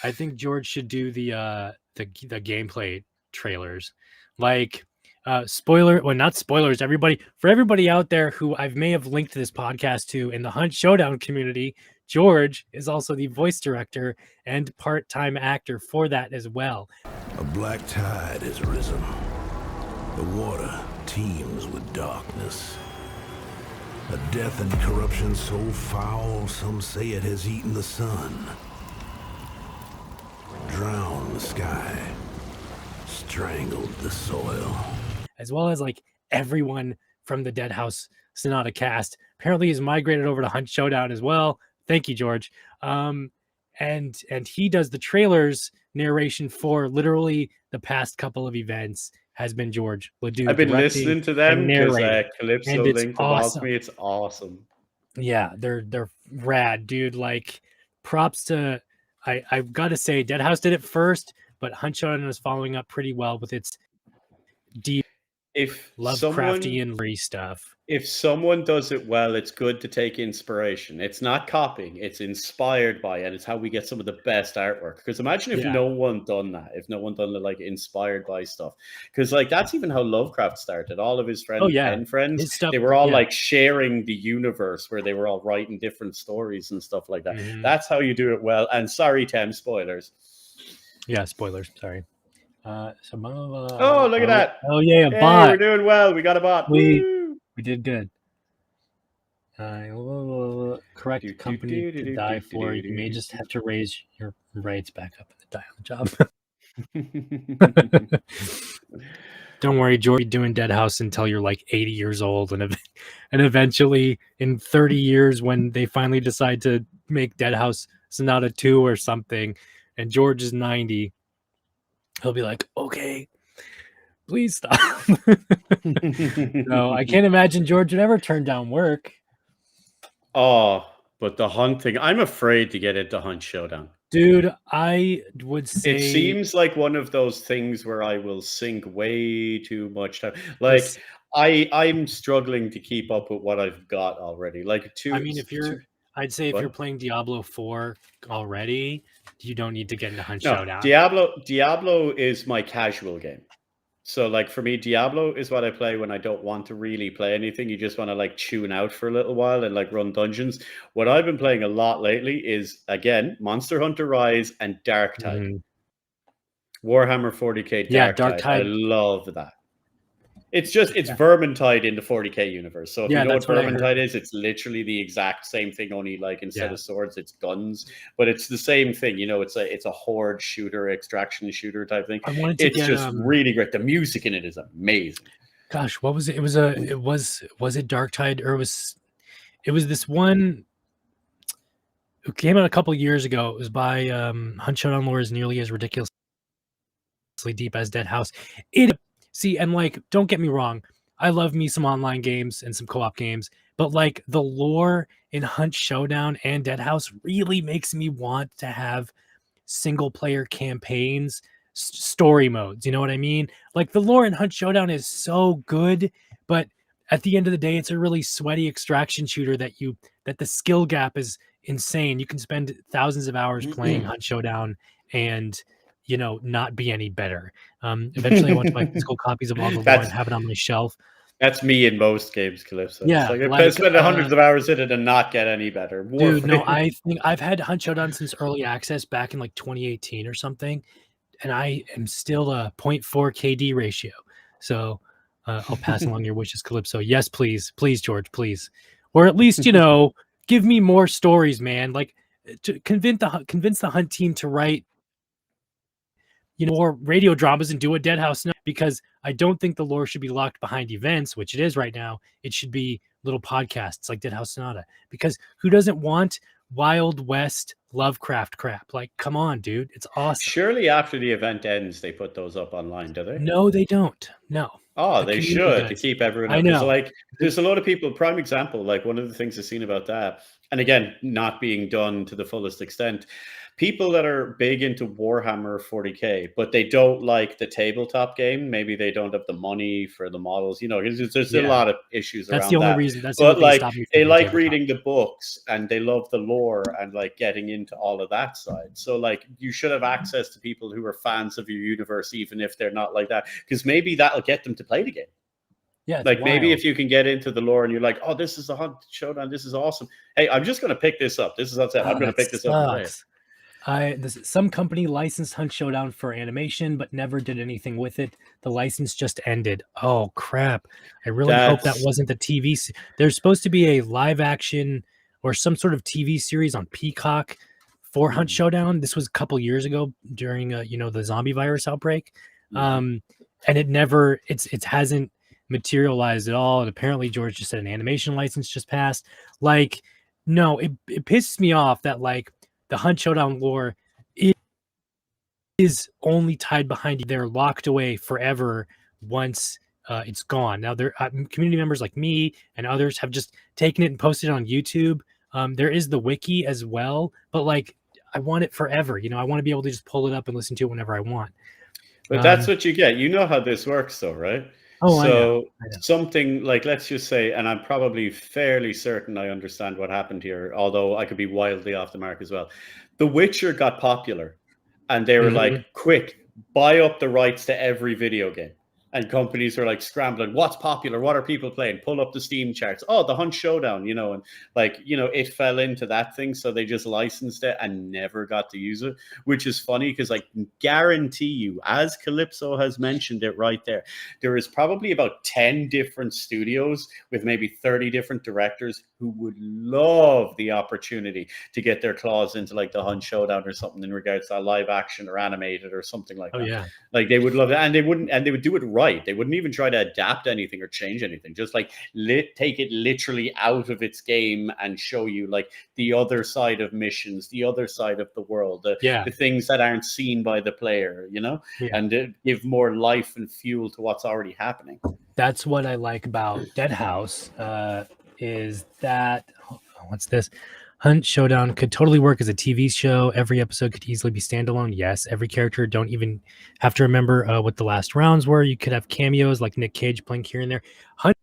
I think George should do the gameplay trailers. Like not spoilers, for everybody out there who I may have linked this podcast to in the Hunt Showdown community, George is also the voice director and part-time actor for that as well. A black tide has risen. The water teems with darkness. A death and corruption so foul, some say it has eaten the sun. Drowned the sky. Strangled the soil. As well as like everyone from the Deadhaus Sonata cast apparently has migrated over to Hunt Showdown as well. Thank you, George. And he does the trailers narration for literally the past couple of events. Has been George Ledoux. I've been listening to them because Calypso linked about me. It's awesome. Yeah, they're rad, dude. Like, props to I've got to say, Deadhaus did it first, but Hunt Showdown is following up pretty well with its deep, Lovecraftian stuff. If someone does it well, it's good to take inspiration. It's not copying; it's inspired by, and it's how we get some of the best artwork. Because imagine if no one done that, if no one done the like inspired by stuff. Because like that's even how Lovecraft started. All of his friends, friends, they were all like sharing the universe, where they were all writing different stories and stuff like that. Mm-hmm. That's how you do it well. And sorry, Tim, spoilers. Yeah, spoilers. Sorry. Look at that! Oh yeah, a bot. We're doing well. We got a bot. We did good. Correct company to die for. You may just have to raise your rates back up and die on the job. Don't worry, George, you're doing Deadhaus until you're like 80 years old, and eventually in 30 years, when they finally decide to make Deadhaus Sonata 2 or something, and George is 90, he'll be like, okay, please stop. No, I can't imagine George would ever turn down work. Oh, but the Hunt thing, I'm afraid to get into Hunt Showdown. Dude, I would say it seems like one of those things where I will sink way too much time. Like I'm struggling to keep up with what I've got already. Like I'd say if you're playing Diablo 4 already, you don't need to get into Hunt no, Showdown. Diablo is my casual game. So like for me, Diablo is what I play when I don't want to really play anything. You just want to like tune out for a little while and like run dungeons. What I've been playing a lot lately is, again, Monster Hunter Rise and Darktide. Mm-hmm. Warhammer 40k Darktide. I love that. It's Vermintide in the 40k universe. So if you know what Vermintide is, it's literally the exact same thing, only like instead of swords, it's guns. But it's the same thing, you know. It's a horde shooter, extraction shooter type thing. It's just really great. The music in it is amazing. Gosh, what was it? Was it Darktide, or it was this one? It came out a couple years ago. It was by Hunt Showdown lore is nearly as ridiculously deep as Deadhaus. And like, don't get me wrong, I love me some online games and some co-op games, but like the lore in Hunt Showdown and Deadhaus really makes me want to have single player campaigns, story modes. You know what I mean? Like the lore in Hunt Showdown is so good, but at the end of the day, it's a really sweaty extraction shooter that the skill gap is insane. You can spend thousands of hours playing Hunt Showdown and not be any better. Eventually I want to buy physical copies of all the lore and have it on my shelf. That's me in most games, Calypso. Yeah, it's like I spend hundreds of hours in it and not get any better. Dude, no, I think I've had Hunt Showdown since early access back in like 2018 or something, and I am still a 0.4 KD ratio. So I'll pass along your wishes, Calypso. Yes, please, George, please, or at least give me more stories, man. Like to convince the Hunt team to write more radio dramas and do a Deadhaus now, because I don't think the lore should be locked behind events, which it is right now. It should be little podcasts like Deadhaus Sonata, because who doesn't want Wild West Lovecraft crap? Like, come on, dude. It's awesome. Surely after the event ends, they put those up online, do they? No, they don't. No. Oh, they should, to keep everyone up. I know. Like, there's a lot of people, prime example, like one of the things I've seen about that, and again, not being done to the fullest extent, people that are big into Warhammer 40k, but they don't like the tabletop game. Maybe they don't have the money for the models. There's a lot of issues around that. That's the only reason. But like, they like reading the books and they love the lore and like getting into all of that side. So like, you should have access to people who are fans of your universe, even if they're not like that, because maybe that'll get them to play the game. Yeah, like maybe if you can get into the lore and you're like, oh, this is the Hunt Showdown, this is awesome. Hey, I'm just going to pick this up. This is what's I'm going to pick this up and play it. Some company licensed Hunt Showdown for animation, but never did anything with it. The license just ended. Oh crap! I really hope that wasn't the TV. There's supposed to be a live action or some sort of TV series on Peacock for Hunt Showdown. This was a couple years ago during the zombie virus outbreak, and it hasn't materialized at all. And apparently George just said an animation license just passed. Like, no, it pisses me off that like the Hunt Showdown lore is only tied behind you. They're locked away forever once it's gone. Now, community members like me and others have just taken it and posted it on YouTube. There is the wiki as well, but like, I want it forever. I want to be able to just pull it up and listen to it whenever I want. But that's what you get. You know how this works, though, right? Oh, so I know. Something like, let's just say, and I'm probably fairly certain I understand what happened here, although I could be wildly off the mark as well. The Witcher got popular, and they were like, quick, buy up the rights to every video game. And companies are like scrambling. What's popular? What are people playing? Pull up the Steam charts. Oh, the Hunt Showdown, and like, it fell into that thing. So they just licensed it and never got to use it, which is funny because I can guarantee you, as Calypso has mentioned it right there is probably about 10 different studios with maybe 30 different directors who would love the opportunity to get their claws into like the Hunt Showdown or something in regards to live action or animated or something like that. Yeah. Like they would love it. And they would do it right. They wouldn't even try to adapt anything or change anything. Just like take it literally out of its game and show you like the other side of missions, the other side of the world, the things that aren't seen by the player, you know, and give more life and fuel to what's already happening. That's what I like about Deadhaus, is that, what's this? Hunt Showdown could totally work as a TV show. Every episode could easily be standalone. Yes, every character don't even have to remember what the last rounds were. You could have cameos like Nick Cage playing here and there. Hunt,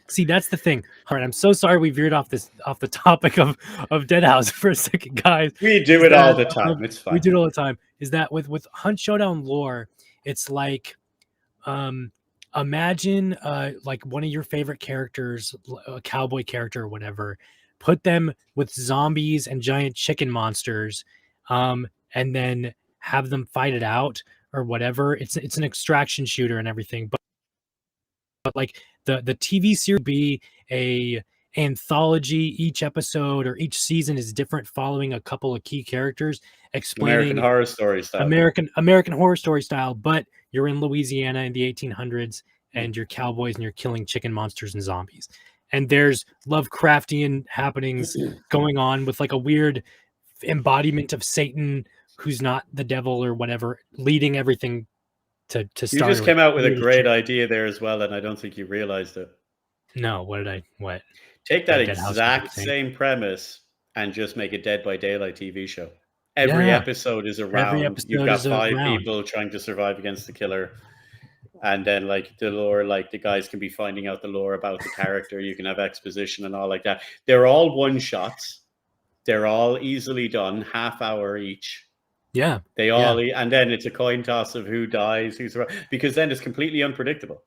see, that's the thing. All right, I'm so sorry we veered off the topic of Deadhaus for a second, guys. We do it all the time. It's fine. We do it all the time. Is that with Hunt Showdown lore, it's like, imagine like one of your favorite characters, a cowboy character or whatever. Put them with zombies and giant chicken monsters, and then have them fight it out or whatever. It's an extraction shooter and everything, but like the TV series be a anthology. Each episode or each season is different, following a couple of key characters, explaining American Horror Story style. American Horror Story style, but you're in Louisiana in the 1800s, and you're cowboys and you're killing chicken monsters and zombies. And there's Lovecraftian happenings going on with like a weird embodiment of Satan who's not the devil or whatever, leading everything to start. You just came out with a great idea there as well, and I don't think you realized it. No, what? Take that exact same premise and just make a Dead by Daylight TV show. Every episode is a round. You've got 5 people trying to survive against the killer. And then like the lore, like the guys can be finding out the lore about the character. You can have exposition and all like that. They're all one shots. They're all easily done, half hour each. Yeah. They all, and then it's a coin toss of who dies, who's because then it's completely unpredictable.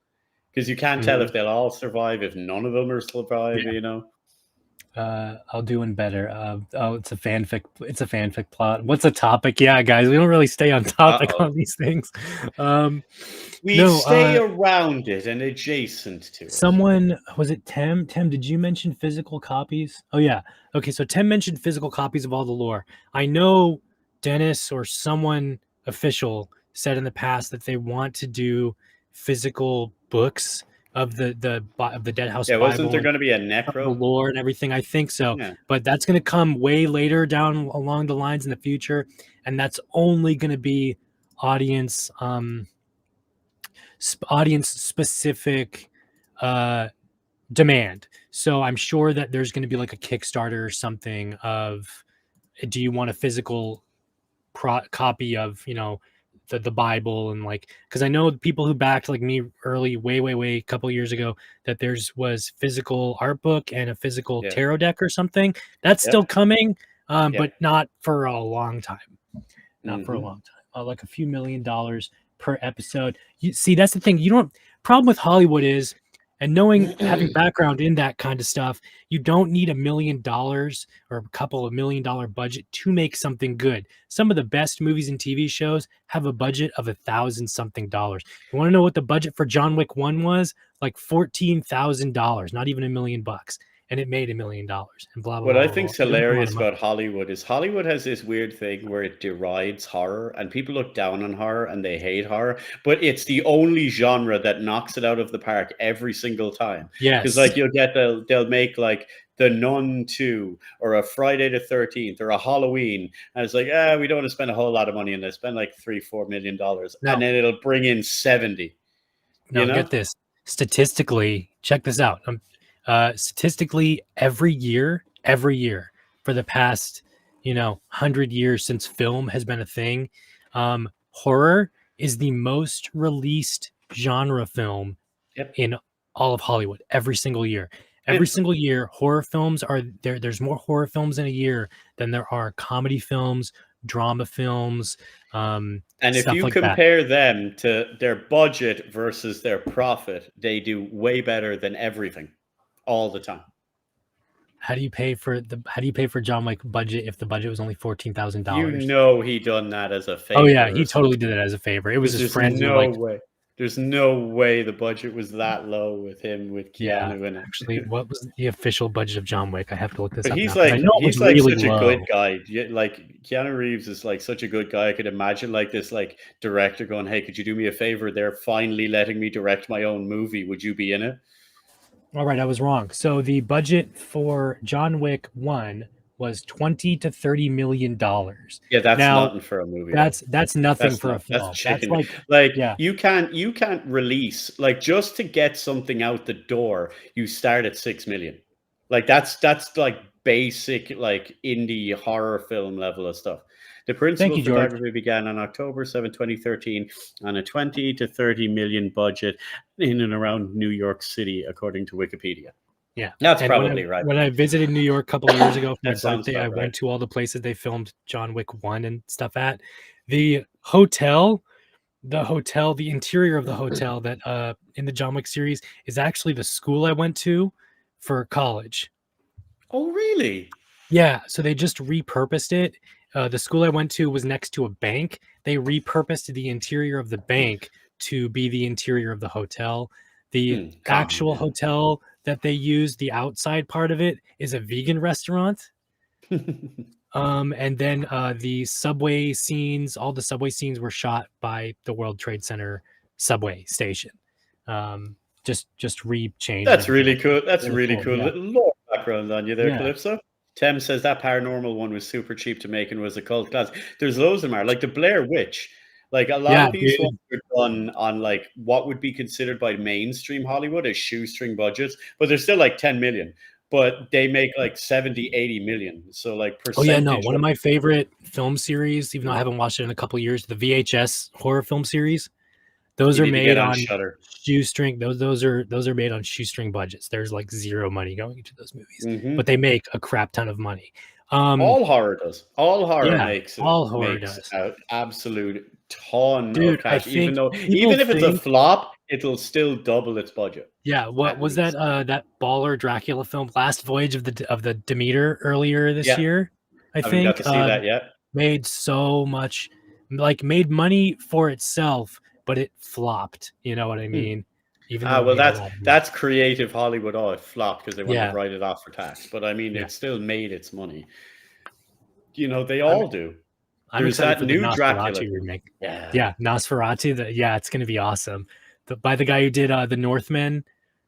Because you can't tell if they'll all survive, if none of them will survive, you know. I'll do one better. It's a fanfic. It's a fanfic plot. What's a topic? Yeah, guys, we don't really stay on topic on these things. We stay around it and adjacent to it. Someone, was it Tem? Tem, did you mention physical copies? Oh yeah. Okay, so Tem mentioned physical copies of all the lore. I know Dennis or someone official said in the past that they want to do physical books of the Deadhaus Bible. Wasn't there going to be a necro? The lore and everything, I think so. Yeah. But that's going to come way later down along the lines in the future, and that's only going to be audience specific demand. So I'm sure that there's going to be like a Kickstarter or something of, do you want a physical copy of, you know, the Bible, and like, because I know people who backed like me early, way a couple years ago, that was physical art book and a physical tarot deck or something. That's still coming, but not for a long time. Not for a long time. Like a few $1 million per episode. You see, that's the thing. Problem with Hollywood is, and having background in that kind of stuff, you don't need $1 million or a couple of $1 million budget to make something good. Some of the best movies and TV shows have a budget of $1,000-something. You want to know what the budget for John Wick 1 was? Like $14,000, not even $1 million. And it made $1 million. And blah, blah, what blah, I think's hilarious about Hollywood is Hollywood has this weird thing where it derides horror, and people look down on horror and they hate horror, but it's the only genre that knocks it out of the park every single time. Yes. Because like you'll get they'll make like The Nun 2 or a Friday the 13th or a Halloween, and it's like, we don't want to spend a whole lot of money on this. Spend like $3-4 million, and then it'll bring in 70. No, get this. Statistically, check this out. Statistically, every year for the past 100 years since film has been a thing, horror is the most released genre film in all of Hollywood every single year. Every single year, horror films are there. There's more horror films in a year than there are comedy films, drama films. And if you compare them to their budget versus their profit, they do way better than everything. All the time. How do you pay for John Wick budget if the budget was only $14,000? You know he done that as a favor. Oh yeah, he totally did it as a favor. It was his friend. No way. There's no way the budget was that low with him, with Keanu in it. Actually, what was the official budget of John Wick? I have to look this But up he's now. like, I know it was he's like really such a low. good guy. Like Keanu Reeves is like such a good guy. I could imagine like this like director going, "Hey, could you do me a favor? They're finally letting me direct my own movie. Would you be in it?" All right, I was wrong. So the budget for John Wick 1 was $20 to $30 million. Yeah, that's nothing for a movie. That's nothing for a film. That's chicken. Like yeah. you can't release, like, just to get something out the door, you start at 6 million. Like that's like basic like indie horror film level of stuff. The principal photography began on October 7, 2013 on a 20 to 30 million budget in and around New York City, according to Wikipedia. Yeah, that's probably right. When I visited New York a couple of years ago for my birthday, I went to all the places they filmed John Wick 1 and stuff at. The hotel, the interior of the hotel that in the John Wick series is actually the school I went to for college. Oh, really? Yeah, so they just repurposed it. The school I went to was next to a bank. They repurposed the interior of the bank to be the interior of the hotel. The actual hotel that they use, the outside part of it, is a vegan restaurant. And then the subway scenes, all the subway scenes were shot by the World Trade Center subway station. Just re-changed. That's really cool. That's really cool. Yeah. Little lore background on you there, Calypso. Tem says that paranormal one was super cheap to make and was a cult classic. There's loads of them, like the Blair Witch. Like a lot of these ones are done on like what would be considered by mainstream Hollywood as shoestring budgets, but they're still like 10 million. But they make like 70, 80 million. So like percentage. One of my favorite film series, even though I haven't watched it in a couple of years, the VHS horror film series. Those are made on shoestring. Those are made on shoestring budgets. There's like zero money going into those movies, but they make a crap ton of money. All horror does. All horror makes it. All horror does. Absolute ton of cash. Even if it's a flop, it'll still double its budget. Yeah. What was that? That baller Dracula film, Last Voyage of the Demeter, earlier this year. I think got to see that yet. Made so much, like made money for itself, but it flopped. You know what I mean? That's creative Hollywood. Oh, it flopped because they want to write it off for tax. But I mean, it still made its money. You know, they all do. There's that new Dracula remake. Yeah, Nosferatu. It's going to be awesome. By the guy who did the Northman,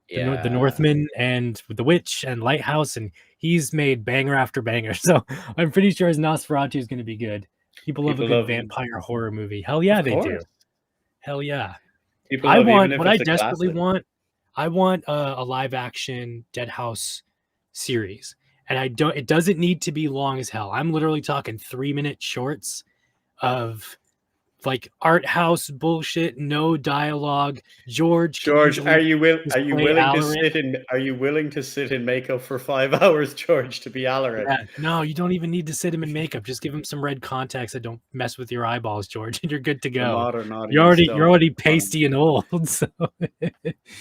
the Northman, and The Witch and Lighthouse, and he's made banger after banger. So I'm pretty sure his Nosferatu is going to be good. People love a good vampire horror movie. Hell yeah, they do. Hell yeah. I want a live action Deadhaus series. And it doesn't need to be long as hell. I'm literally talking 3-minute shorts of like art house bullshit, no dialogue. George, are you willing to sit in makeup for 5 hours, George, to be Alaric? Yeah, no, you don't even need to sit him in makeup. Just give him some red contacts that don't mess with your eyeballs, George, and you're good to go. You're already pasty and old. So.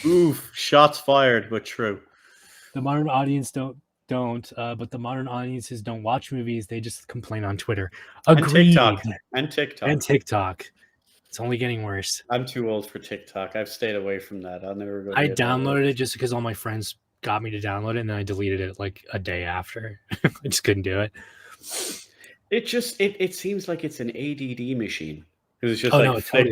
Oof, shots fired, but true. The modern audience don't, but the modern audiences don't watch movies. They just complain on Twitter. Agreed. And TikTok. It's only getting worse. I'm too old for TikTok. I've stayed away from that. I'll never go. I downloaded it just because all my friends got me to download it, and then I deleted it like a day after. I just couldn't do it. It seems like it's an ADD machine. It's just flick.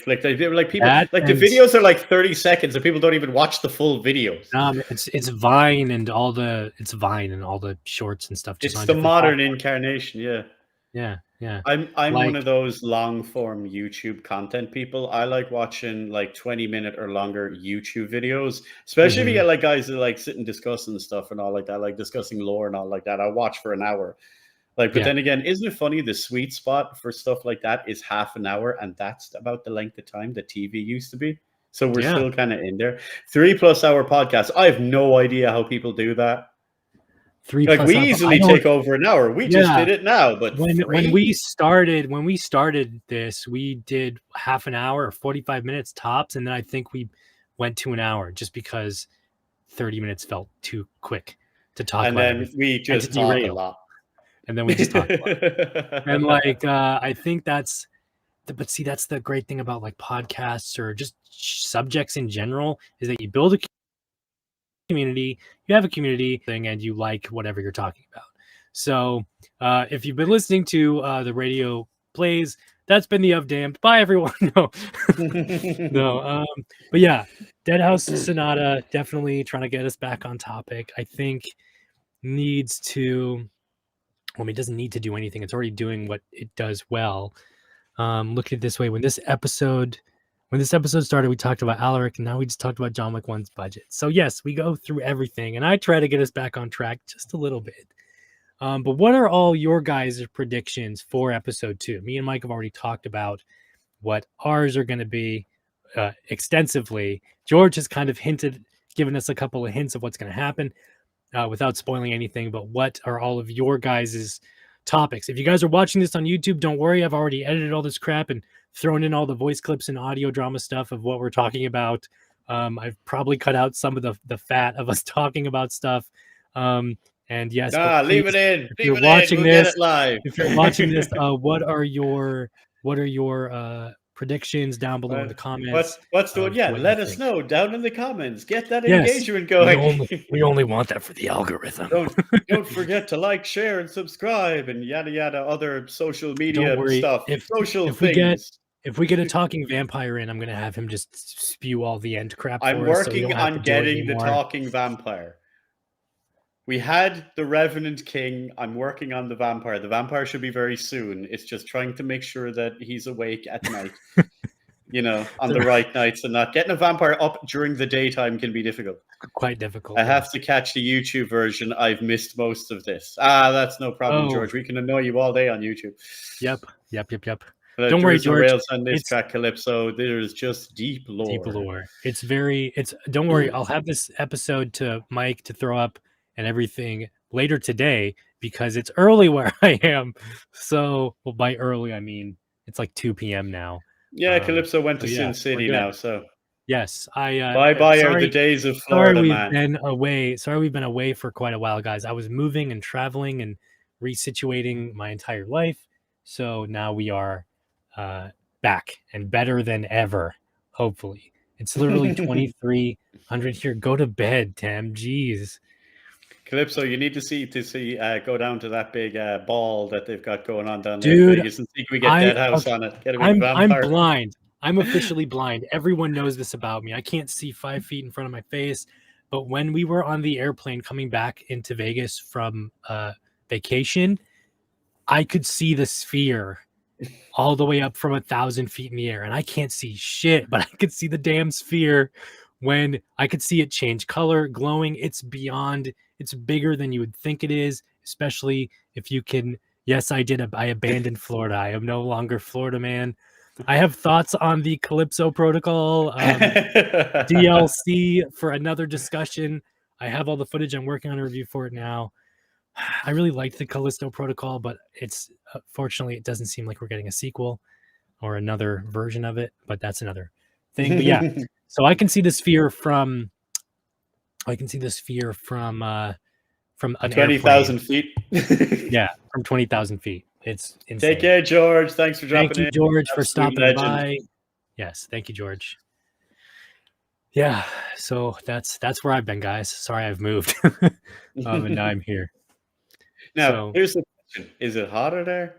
Like people, the videos are like 30 seconds, and people don't even watch the full videos. It's Vine and all the shorts and stuff. It's the modern incarnation. Yeah. I'm one of those long form YouTube content people. I like watching like 20-minute or longer YouTube videos, especially if you get like guys that like sit and discuss and stuff and all like that, like discussing lore and all like that. I watch for an hour. But then again, isn't it funny? The sweet spot for stuff like that is half an hour, and that's about the length of time that TV used to be. So we're still kind of in there. 3+ hour podcasts. I have no idea how people do that. We easily take over an hour. We just did it now. But when we started this, we did half an hour or 45 minutes tops, and then I think we went to an hour just because 30 minutes felt too quick to talk. And then we just talked a lot. And then we just talked about it. And like I think that's but see, that's the great thing about like podcasts or just subjects in general, is that you build a community, you have a community thing, and you like whatever you're talking about. So if you've been listening to the radio plays, that's been the Of Damned. Bye, everyone. No, no. But yeah, Deadhaus Sonata definitely trying to get us back on topic. I think needs to. Well, I mean, it doesn't need to do anything. It's already doing what it does well. Look at it this way: when this episode started, we talked about Alaric, and now we just talked about John Wick 1's budget. So yes, we go through everything, and I try to get us back on track just a little bit. But what are all your guys' predictions for episode 2? Me and Mike have already talked about what ours are going to be extensively. George has kind of given us a couple of hints of what's going to happen without spoiling anything. But what are all of your guys' topics? If you guys are watching this on YouTube, don't worry. I've already edited all this crap and thrown in all the voice clips and audio drama stuff of what we're talking about. I've probably cut out some of the fat of us talking about stuff. And yes, leave it in. If you're watching this live, if you're watching this, what are your predictions down below in the comments? What's the one? Yeah, let us know down in the comments. Get that engagement going. We only want that for the algorithm. Don't forget to like, share, and subscribe, and yada yada other social media stuff. If we get a talking vampire in, I'm gonna have him just spew all the end crap. I'm working on getting the talking vampire. We had the Revenant King. I'm working on the vampire. The vampire should be very soon. It's just trying to make sure that he's awake at night, on the right nights, and not getting a vampire up during the daytime can be difficult. Quite difficult. I have to catch the YouTube version. I've missed most of this. That's no problem, George. We can annoy you all day on YouTube. Yep. But don't worry, George. Rails on this track, Calypso. There's just deep lore. Don't worry. I'll have this episode to Mike to throw up and everything later today because it's early where I am. So, by early, I mean it's like 2 p.m. now. Yeah, Calypso went to Sin City now. So yes, bye are the days of Florida, man. Sorry, we've been away for quite a while, guys. I was moving and traveling and resituating my entire life. So now we are back and better than ever. Hopefully, it's literally 2300 here. Go to bed, Tim. Jeez. Calypso, you need to go down to that big ball that they've got going on down there in Vegas and see if we get Deadhaus on it. I'm blind. I'm officially blind. Everyone knows this about me. I can't see 5 feet in front of my face. But when we were on the airplane coming back into Vegas from vacation, I could see the sphere all the way up from 1,000 feet in the air. And I can't see shit, but I could see the damn sphere when I could see it change color, glowing. It's bigger than you would think it is, especially if you can. Yes, I abandoned Florida. I am no longer Florida man. I have thoughts on the Calypso protocol DLC for another discussion. I have all the footage. I'm working on a review for it now. I really liked the Callisto protocol, but fortunately it doesn't seem like we're getting a sequel or another version of it, but that's another thing. But yeah, so I can see the sphere from 20,000 feet. Yeah, from 20,000 feet. It's insane. Take care, George. Thanks for dropping in. Thank you, George, for stopping by. Yes, thank you, George. Yeah, so that's where I've been, guys. Sorry, I've moved, and now I'm here. Now, here's the question: is it hotter there?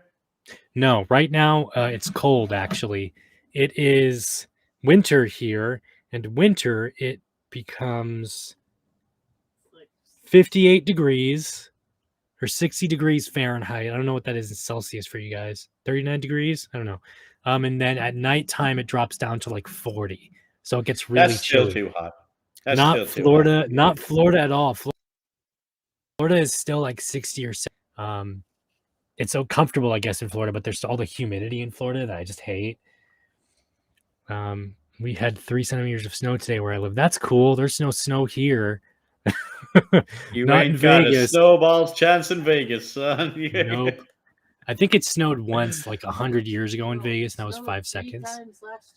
No, right now it's cold. Actually, it is winter here, and winter it becomes 58 degrees or 60 degrees Fahrenheit. I don't know what that is in Celsius for you guys. 39 degrees? I don't know. And then at nighttime, it drops down to like 40. So it gets really chilly. That's still too hot. Not Florida at all. Florida is still like 60 or 70. It's so comfortable, I guess, in Florida, but there's all the humidity in Florida that I just hate. We had 3 centimeters of snow today where I live. That's cool. There's no snow here. You not ain't in got Vegas. A snowball's chance in Vegas, son. Nope. I think it snowed once, like 100 years ago in Vegas, and that was 5 seconds.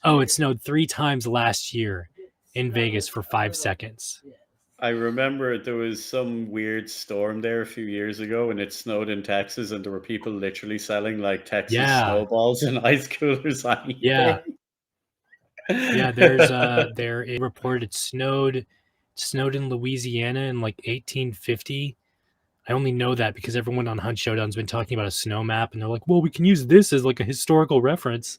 Oh, it snowed 3 times last year in Vegas for 5 seconds. I remember there was some weird storm there a few years ago, and it snowed in Texas, and there were people literally selling like Texas snowballs and ice coolers on eBay. Yeah. Yeah, there it reported it snowed in Louisiana in like 1850. I only know that because everyone on Hunt Showdown's been talking about a snow map, and they're like, well, we can use this as like a historical reference.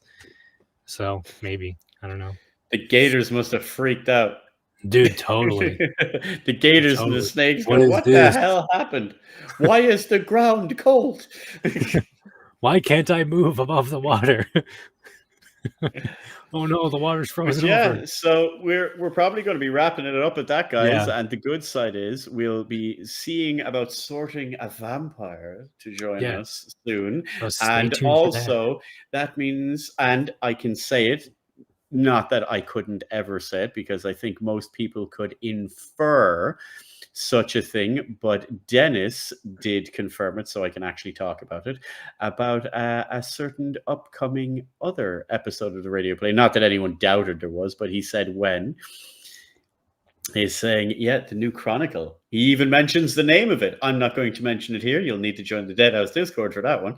So maybe, I don't know. The gators must have freaked out. Dude, totally. The gators and the snakes go, what the hell happened? Why is the ground cold? Why can't I move above the water? Oh no, the water's frozen over. So we're probably going to be wrapping it up at that, guys. And the good side is we'll be seeing about sorting a vampire to join us soon. So and also that means, and I can say it, not that I couldn't ever say it, because I think most people could infer such a thing, but Dennis did confirm it, so I can actually talk about it, about a certain upcoming other episode of the radio play. Not that anyone doubted there was, but he said when. He's saying, yeah, the new Chronicle. He even mentions the name of it. I'm not going to mention it here. You'll need to join the Deadhaus Discord for that one.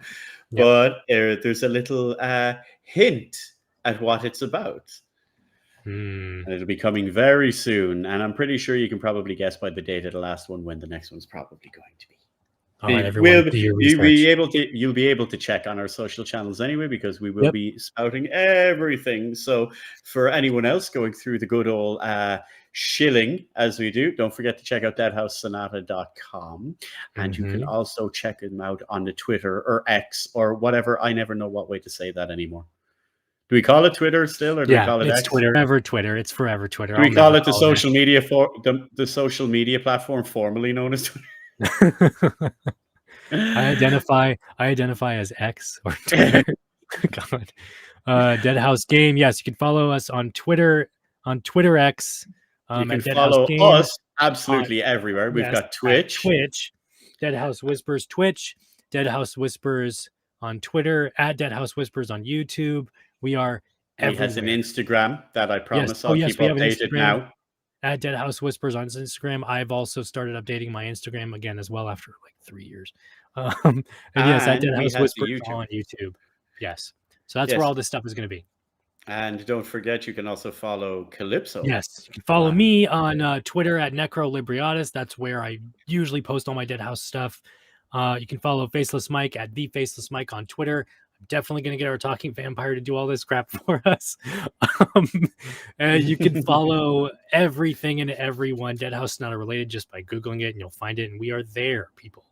Yep. But there's a little hint at what it's about. And it'll be coming very soon. And I'm pretty sure you can probably guess by the date of the last one when the next one's probably going to be. All right, everyone, you'll be able to check on our social channels anyway, because we will be spouting everything. So for anyone else going through the good old shilling as we do, don't forget to check out deadhaussonata.com. And you can also check them out on the Twitter or X or whatever. I never know what way to say that anymore. Do we call it Twitter still, or do we call it X? X? Forever Twitter. It's forever Twitter. Do we call it the social media the social media platform formerly known as Twitter? I identify as X or Twitter. God. Deadhaus Game. Yes, you can follow us on Twitter, X. You can follow us absolutely everywhere. We've got Twitch. Deadhaus Whispers Twitch, Deadhaus Whispers on Twitter, at Deadhaus Whispers on YouTube. We are everywhere. He has an Instagram that I promise I'll keep updated now. At Deadhaus Whispers on Instagram. I've also started updating my Instagram again as well after like 3 years. And yes, at Deadhaus Whispers on YouTube. Yes. So that's where all this stuff is going to be. And don't forget, you can also follow Calypso. Yes, you can follow me on Twitter at NecroLibriatus. That's where I usually post all my Deadhaus stuff. You can follow FacelessMike at TheFacelessMike on Twitter. I'm definitely going to get our talking vampire to do all this crap for us. And you can follow everything and everyone Deadhaus Sonata related just by Googling it, and you'll find it. And we are there, people.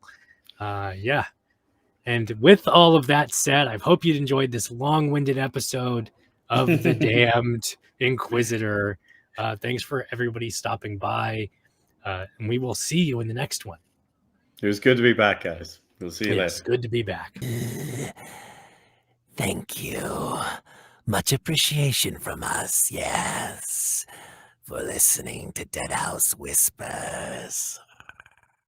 And with all of that said, I hope you enjoyed this long-winded episode of the Damned Inquisitor. Thanks for everybody stopping by. And we will see you in the next one. It was good to be back, guys. We'll see you later. It's good to be back. Thank you. Much appreciation from us, yes, for listening to Deadhaus Whispers.